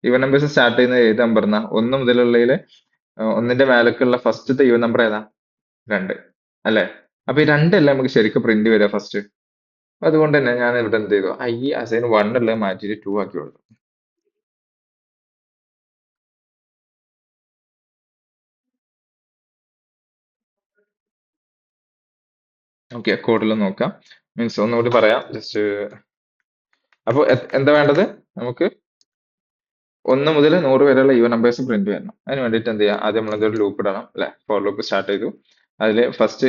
ഈവൻ നമ്പേഴ്സ് സ്റ്റാർട്ട് ചെയ്യുന്നത് ഏത് നമ്പറിനാ? 1 മുതലുള്ളതിൽ ഒന്നിന്റെ മേലക്കുള്ള ഫസ്റ്റത്തെ ഈവൻ നമ്പർ ഏതാ? 2 അല്ലെ? അപ്പൊ ഈ 2 അല്ലേ നമുക്ക് ശരിക്കും പ്രിന്റ് വരിക ഫസ്റ്റ്. അതുകൊണ്ട് തന്നെ ഞാൻ ഇവിടെ എന്ത് ചെയ്തു? ഐ അസൈൻ 1 ഉള്ളത് മാറ്റിയിട്ട് 2 ആക്കി കൊടുത്തു. ഓക്കെ, കോഡിൽ നോക്കാം. മീൻസ് ഒന്നുകൂടി പറയാം ജസ്റ്റ്. അപ്പൊ എന്താ വേണ്ടത്? നമുക്ക് 1 മുതൽ 100 വരെയുള്ള ഈവൻ നമ്പേഴ്സ് പ്രിന്റ് ചെയ്യണം. അതിന് വേണ്ടിയിട്ട് എന്ത് ചെയ്യാം? ആദ്യം നമ്മളൊരു ലൂപ്പ് ഇടണം അല്ലെ. ഫോർ ലൂപ്പ് സ്റ്റാർട്ട് ചെയ്തു. അതിൽ ഫസ്റ്റ്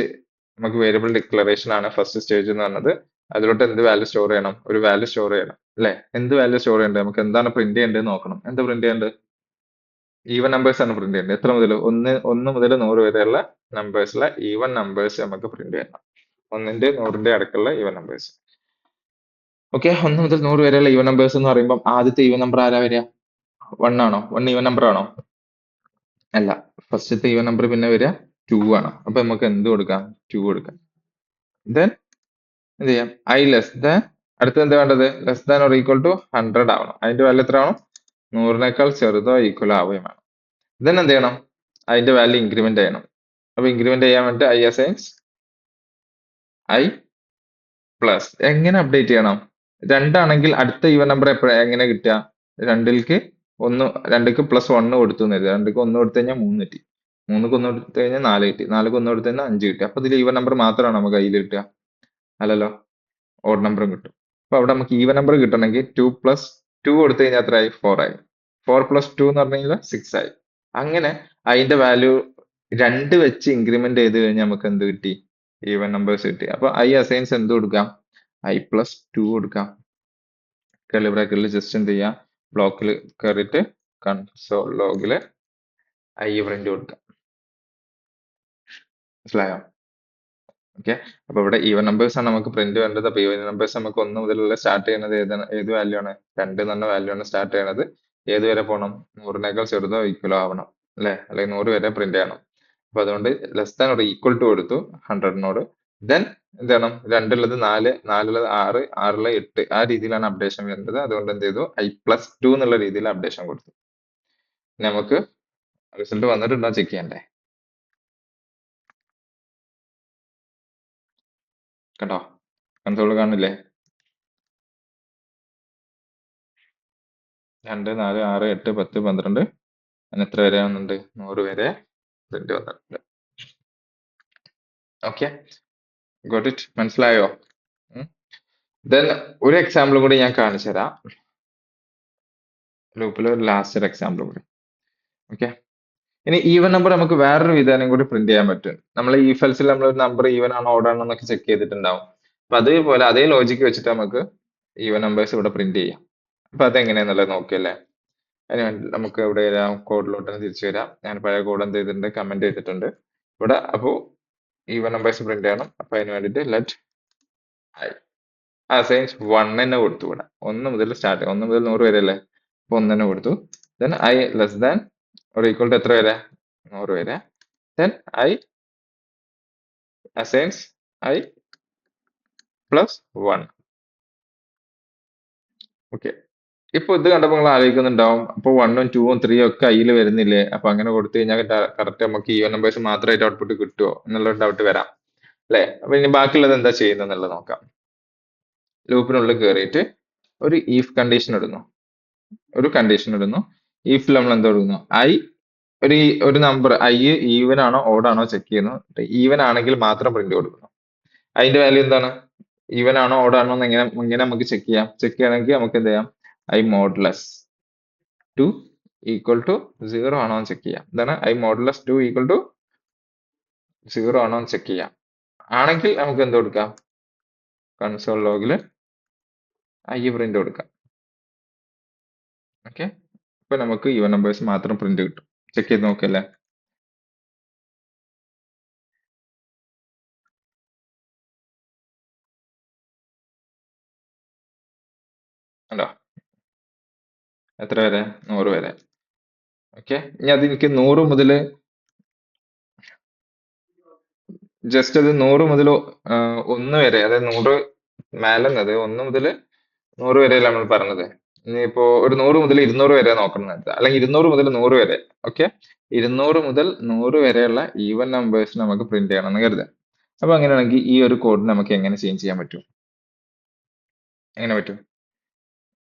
നമുക്ക് വേരിയബിൾ ഡിക്ലറേഷൻ ആണ് ഫസ്റ്റ് സ്റ്റേജ് എന്ന് പറഞ്ഞത്. അതിലോട്ട് എന്ത് വാല്യൂ സ്റ്റോർ ചെയ്യണം? ഒരു വാല്യൂ സ്റ്റോർ ചെയ്യണം അല്ലെ. എന്ത് വാല്യൂ സ്റ്റോർ ചെയ്യേണ്ടത്? നമുക്ക് എന്താണ് പ്രിന്റ് ചെയ്യേണ്ടത് നോക്കണം. എന്താ പ്രിന്റ് ചെയ്യേണ്ടത്? ഈവൻ നമ്പേഴ്സ് ആണ് പ്രിന്റ് ചെയ്യേണ്ടത്. എത്ര മുതൽ? 1 മുതൽ 100 വരെയുള്ള നമ്പേഴ്സിലെ ഈവൻ നമ്പേഴ്സ് നമുക്ക് പ്രിന്റ് ചെയ്യണം. 1ന്റെ 100ന്റെ അടുക്കുള്ള ഈവൻ നമ്പേഴ്സ്. ഓക്കെ, 1 മുതൽ 100 വരെയുള്ള ഈവൻ നമ്പേഴ്സ് എന്ന് പറയുമ്പോൾ ആദ്യത്തെ ഈവൻ നമ്പർ ആരാ വരിക? 1 ആണോ? 1 ഈവൻ നമ്പർ ആണോ? അല്ല, ഫസ്റ്റത്തെ ഈവൻ നമ്പർ പിന്നെ വരിക 2 ആണ്. അപ്പൊ നമുക്ക് എന്ത് കൊടുക്കാം? 2 കൊടുക്കാം. ദെൻ എന്ത് ചെയ്യാം? ഐ ലെസ് ദാൻ അടുത്ത് എന്താ വേണ്ടത്? Less than or equal to 100 ആവണം. അതിന്റെ വാല്യൂ എത്ര ആവണം? 100നേക്കാൾ ചെറുതോ ഈക്വലോ ആവുകയും വേണം. ദെൻ എന്ത് ചെയ്യണം? അതിന്റെ വാല്യൂ ഇൻക്രിമെന്റ് ചെയ്യണം. അപ്പൊ ഇൻക്രിമെന്റ് ചെയ്യാൻ വേണ്ടി ഐ അസൈൻസ് ഐ പ്ലസ്. എങ്ങനെ അപ്ഡേറ്റ് ചെയ്യണം? 2 ആണെങ്കിൽ അടുത്ത ഈവൻ നമ്പർ എങ്ങനെ കിട്ടുക? 2ലേക്ക് 2ക്ക് പ്ലസ് 1 കൊടുത്തു എന്ന് കരുതുക. 2ക്ക് 1 കൊടുത്തു കഴിഞ്ഞാൽ 3 കിട്ടി. 3ക്ക് 1 കൊടുത്തു കഴിഞ്ഞാൽ 4 കിട്ടി. 4ക്ക് 1 കൊടുത്തു കഴിഞ്ഞാൽ 5 കിട്ടി. അപ്പൊ ഇതിൽ ഈവൻ നമ്പർ മാത്രമാണോ നമുക്ക് കയ്യിൽ കിട്ടുക? അല്ലല്ലോ, ഓഡ് നമ്പറും കിട്ടും. അപ്പൊ അവിടെ നമുക്ക് ഈവൻ നമ്പർ കിട്ടണമെങ്കിൽ 2 പ്ലസ് 2 കൊടുത്തു കഴിഞ്ഞാൽ എത്ര ആയി? 4 ആയി. 4 പ്ലസ് 2 എന്ന് പറഞ്ഞു കഴിഞ്ഞാൽ 6 ആയി. അങ്ങനെ അതിന്റെ വാല്യൂ 2 വെച്ച് ഇൻക്രിമെന്റ് ചെയ്ത് കഴിഞ്ഞാൽ നമുക്ക് എന്ത് കിട്ടി? ഈവൻ നമ്പേഴ്സ് കിട്ടി. അപ്പൊ ഐ അസൈൻസ് എന്ത് കൊടുക്കാം? ഐ പ്ലസ് 2 കൊടുക്കാം. കർലി ബ്രാക്കറ്റിൽ ജസ്റ്റ് എന്ത് ചെയ്യാം? ബ്ലോക്കിൽ കയറിയിട്ട് കൺസോൾ ലോഗില് ഐ പ്രിന്റ് കൊടുക്കാം. മനസ്സിലായോ? ഓക്കെ, അപ്പൊ ഇവിടെ ഈവൻ നമ്പേഴ്സ് ആണ് നമുക്ക് പ്രിന്റ് വേണ്ടത്. അപ്പൊ ഈവൻ നമ്പേഴ്സ് നമുക്ക് 1 മുതലുള്ള സ്റ്റാർട്ട് ചെയ്യുന്നത് ഏത് വാല്യൂ ആണ്? 2 എന്ന് പറഞ്ഞ വാല്യൂ ആണ് സ്റ്റാർട്ട് ചെയ്യുന്നത്. ഏത് വരെ പോകണം? 100നേക്കാൾ ചെറുതോ ഈക്വലോ ആവണം അല്ലെ, അല്ലെങ്കിൽ 100 വരെ പ്രിന്റ് ചെയ്യണം. അപ്പൊ അതുകൊണ്ട് ലെസ് ദാൻ ഒരു ഈക്വൽ ടു കൊടുത്തു 100നോട്. ദെൻ എന്ത് ചെയ്യണം? 2 ഉള്ളത് 4, 4 ഉള്ളത് 6, 6 ഉള്ളത് 8 ആ രീതിയിലാണ് അപ്ഡേഷൻ വരുന്നത്. അതുകൊണ്ട് എന്ത് ചെയ്തു? ഐ പ്ലസ് 2 എന്നുള്ള രീതിയിൽ അപ്ഡേഷൻ കൊടുത്തു. നമുക്ക് റിസൾട്ട് വന്നിട്ടുണ്ടോ ചെക്ക് ചെയ്യണ്ടേ? കണ്ടോ, കൺസോൾ കാണില്ലേ? 2, 4, 6, 8, 10, 12 അങ്ങനെ എത്ര വരെ വന്നിട്ടുണ്ട്? 100 വരെ പ്രിന്റ് വന്നിട്ടുണ്ട്. Okay, got it? മനസ്സിലായോ? ദെൻ ഒരു എക്സാമ്പിൾ കൂടി ഞാൻ കാണിച്ചു തരാം. ലൂപ്പിൽ ഒരു ലാസ്റ്റ് ഒരു എക്സാമ്പിൾ കൂടി. ഓക്കെ, ഇനി ഈവൻ നമ്പർ നമുക്ക് വേറൊരു വിധാനം കൂടി പ്രിന്റ് ചെയ്യാൻ പറ്റും. നമ്മൾ ഈ ഫെൽസിൽ നമ്മൾ ഒരു നമ്പർ ഈവൻ ആണോ ഓഡ് ആണോ എന്നൊക്കെ ചെക്ക് ചെയ്തിട്ടുണ്ടാവും. അപ്പൊ അതേപോലെ അതേ ലോജിക്ക് വെച്ചിട്ട് നമുക്ക് ഈവൻ നമ്പേഴ്സ് ഇവിടെ പ്രിന്റ് ചെയ്യാം. അപ്പൊ അതെങ്ങനെയാന്നുള്ളത് നോക്കിയല്ലേ. അതിന് വേണ്ടി നമുക്ക് ഇവിടെ വരാം, കോഡിലോട്ട് തന്നെ തിരിച്ചു വരാം. ഞാൻ പഴയ കോഡ് എന്ത് ചെയ്തിട്ടുണ്ട്, കമന്റ് ചെയ്തിട്ടുണ്ട് ഇവിടെ. അപ്പോ ഈവൻ നമ്പേഴ്സ് പ്രിന്റ് ചെയ്യണം. അപ്പൊ അതിന് വേണ്ടിയിട്ട് ലെറ്റ് ഐ അസൈൻസ് 1 തന്നെ കൊടുത്തു ഇവിടെ. 1 മുതൽ സ്റ്റാർട്ട്, 1 മുതൽ 100 വരെ അല്ലേ. അപ്പൊ 1 തന്നെ കൊടുത്തു. Then i less than or equal to എത്ര വരെ, 100 വരെ. Then i assigns i plus 1. Okay. ഇപ്പൊ ഇത് കണ്ടപ്പോൾ നിങ്ങൾ ആലോചിക്കുന്നുണ്ടാവും, അപ്പൊ 1ഉം 2ഉം 3ഉം ഒക്കെ ഐയിൽ വരുന്നില്ലേ, അപ്പൊ അങ്ങനെ കൊടുത്തു കഴിഞ്ഞാൽ കറക്റ്റ് നമുക്ക് ഈവൻ നമ്പേഴ്സ് മാത്രമായിട്ട് ഔട്ട്പുട്ട് കിട്ടുമോ എന്നുള്ള ഡൗട്ട് വരാം അല്ലെ. അപ്പൊ ഇനി ബാക്കിയുള്ളത് എന്താ ചെയ്യുന്നത് എന്നുള്ളത് നോക്കാം. ലൂപ്പിനുള്ളിൽ കയറിയിട്ട് ഒരു ഇഫ് കണ്ടീഷൻ ഇടുന്നു, ഇഫ് നമ്മൾ എന്താ ഇടുന്നു, ഐ ഒരു നമ്പർ ഐ ഈവൻ ആണോ ഓഡ് ആണോ ചെക്ക് ചെയ്യുന്നു. ഈവൻ ആണെങ്കിൽ മാത്രം പ്രിന്റ് കൊടുക്കുന്നു. അതിന്റെ വാല്യൂ എന്താണ്, ഈവൻ ആണോ ഓഡ് ആണോ എന്ന് എങ്ങനെ നമുക്ക് ചെക്ക് ചെയ്യാം. ചെക്ക് ചെയ്യണമെങ്കിൽ നമുക്ക് എന്ത് ചെയ്യാം, ഐ മോഡുലസ് 2 ഈക്വൽ ടു 0 ആണോ എന്ന് ചെക്ക് ചെയ്യാം. എന്താണ്, ഐ മോഡുലസ് 2 ഈക്വൽ ടു 0 ആണോ എന്ന് ചെക്ക് ചെയ്യാം. ആണെങ്കിൽ നമുക്ക് എന്ത് കൊടുക്കാം, കൺസോൾ ലോഗിൽ ഐ പ്രിന്റ് കൊടുക്കാം. ഓക്കെ. ഇപ്പൊ നമുക്ക് ഈവൻ നമ്പേഴ്സ് മാത്രം പ്രിന്റ് കിട്ടും. ചെക്ക് ചെയ്ത് നോക്കല്ലേ. ഉണ്ടോ, എത്ര വരെ, 100 വരെ. ഓക്കെ. ഇനി അത് എനിക്ക് 100 മുതൽ ജസ്റ്റ് അത് 100 മുതൽ 1 വരെ, അതായത് 100 മേലെന്നത് 1 മുതൽ 100 വരെയല്ല നമ്മൾ പറഞ്ഞത്. ഇനിയിപ്പോ ഒരു 100 മുതൽ 200 വരെ നോക്കണം, അല്ലെങ്കിൽ 200 മുതൽ 100 വരെ. ഓക്കെ. 200 മുതൽ 100 വരെയുള്ള ഈവൻ നമ്പേഴ്സ് നമുക്ക് പ്രിന്റ് ചെയ്യണം എന്ന് കരുതാം. അപ്പൊ അങ്ങനെയാണെങ്കിൽ ഈ ഒരു കോഡ് നമുക്ക് എങ്ങനെ ചേഞ്ച് ചെയ്യാൻ പറ്റും, എങ്ങനെ പറ്റും,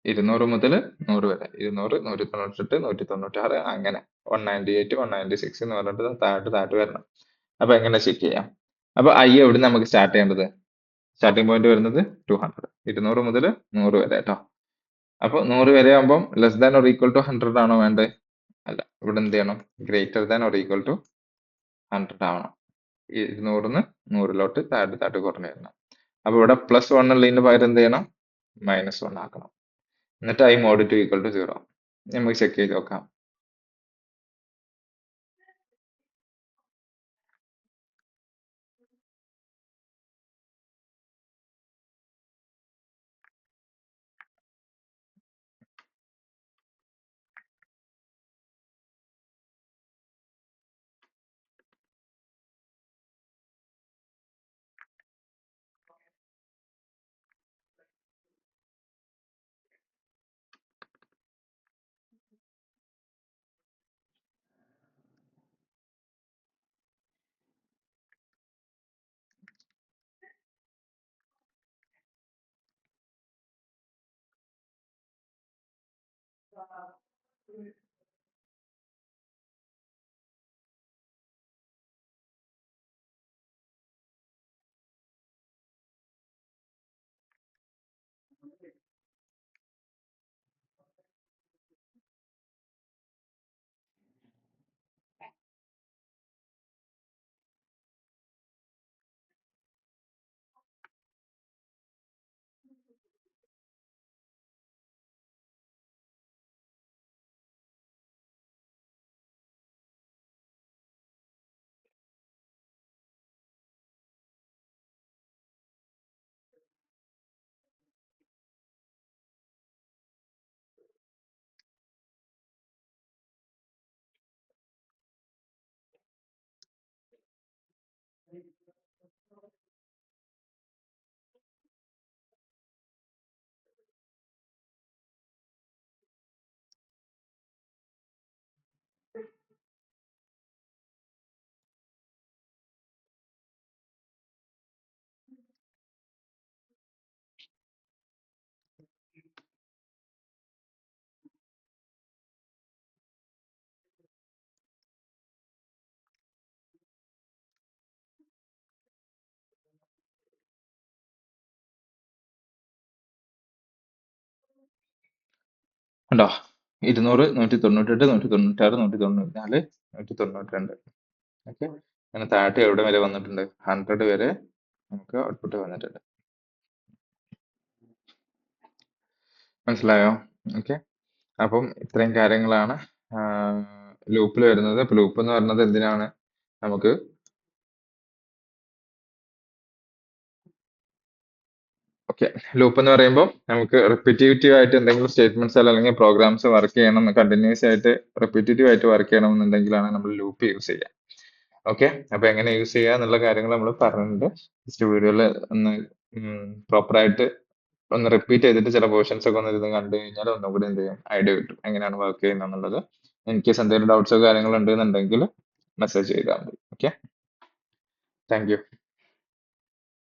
200 മുതൽ 100 വരെ, 200, 198, 196, അങ്ങനെ 198, 196 എന്ന് പറഞ്ഞിട്ട് താഴോട്ട് വരണം. അപ്പൊ എങ്ങനെ ചെക്ക് ചെയ്യാം. അപ്പൊ ഐ എവിടെ നമുക്ക് സ്റ്റാർട്ട് ചെയ്യേണ്ടത്, സ്റ്റാർട്ടിംഗ് പോയിന്റ് വരുന്നത് 200, 200 മുതൽ 100 വരെ കേട്ടോ. അപ്പൊ 100 വരെ ആകുമ്പോൾ less than or equal to 100 ആണോ വേണ്ടത്, അല്ല, ഇവിടെ എന്ത് ചെയ്യണം, greater than or equal to 100 ആവണം. 200ന്ന് 100ലോട്ട് താഴോട്ട് കുറഞ്ഞു വരണം. അപ്പൊ ഇവിടെ +1 ഉള്ളതിന് പകരം എന്ത് ചെയ്യണം, -1 ആക്കണം. എന്നിട്ട് i mod two equal to 0. നമുക്ക് ചെക്ക് ചെയ്ത് നോക്കാം. ഉണ്ടോ, 200, 198, 196, 194, 192. ഓക്കെ. അങ്ങനെ താഴോട്ട് എവിടെ വരെ വന്നിട്ടുണ്ട്, 100 വരെ നമുക്ക് ഔട്ട്പുട്ട് വന്നിട്ടുണ്ട്. മനസ്സിലായോ? ഓക്കെ. അപ്പം ഇത്രയും കാര്യങ്ങളാണ് ലൂപ്പിൽ വരുന്നത്. അപ്പൊ ലൂപ്പ് എന്ന് പറയുന്നത് എന്തിനാണ്? നമുക്ക് ഓക്കെ, ലൂപ്പ് എന്ന് പറയുമ്പോൾ നമുക്ക് റിപ്പീറ്റേറ്റീവ് ആയിട്ട് എന്തെങ്കിലും സ്റ്റേറ്റ്മെന്റ്സ് അല്ലെങ്കിൽ പ്രോഗ്രാംസ് വർക്ക് ചെയ്യണം, കണ്ടിന്യൂസ് ആയിട്ട് റിപ്പീറ്റേറ്റീവ് ആയിട്ട് വർക്ക് ചെയ്യണമെന്നുണ്ടെങ്കിലാണ് നമ്മൾ ലൂപ്പ് യൂസ് ചെയ്യുക. ഓക്കെ, അപ്പൊ എങ്ങനെ യൂസ് ചെയ്യുക എന്നുള്ള കാര്യങ്ങൾ നമ്മൾ പറഞ്ഞിട്ടുണ്ട്. ജസ്റ്റ് വീഡിയോയിൽ ഒന്ന് പ്രോപ്പർ ആയിട്ട് ഒന്ന് റിപ്പീറ്റ് ചെയ്തിട്ട് ചില പോർഷൻസ് ഒക്കെ ഒന്ന് ഇരുന്ന് കണ്ടു കഴിഞ്ഞാൽ ഒന്നും കൂടി എന്ത് ചെയ്യും, ഐഡിയ കിട്ടും എങ്ങനെയാണ് വർക്ക് ചെയ്യുന്നത് എന്നുള്ളത്. ഇൻ കേസ് എന്തെങ്കിലും ഡൗട്ട്സോ കാര്യങ്ങളോ ഉണ്ടെന്നുണ്ടെങ്കിൽ മെസ്സേജ് ചെയ്താൽ മതി. Okay, thank you.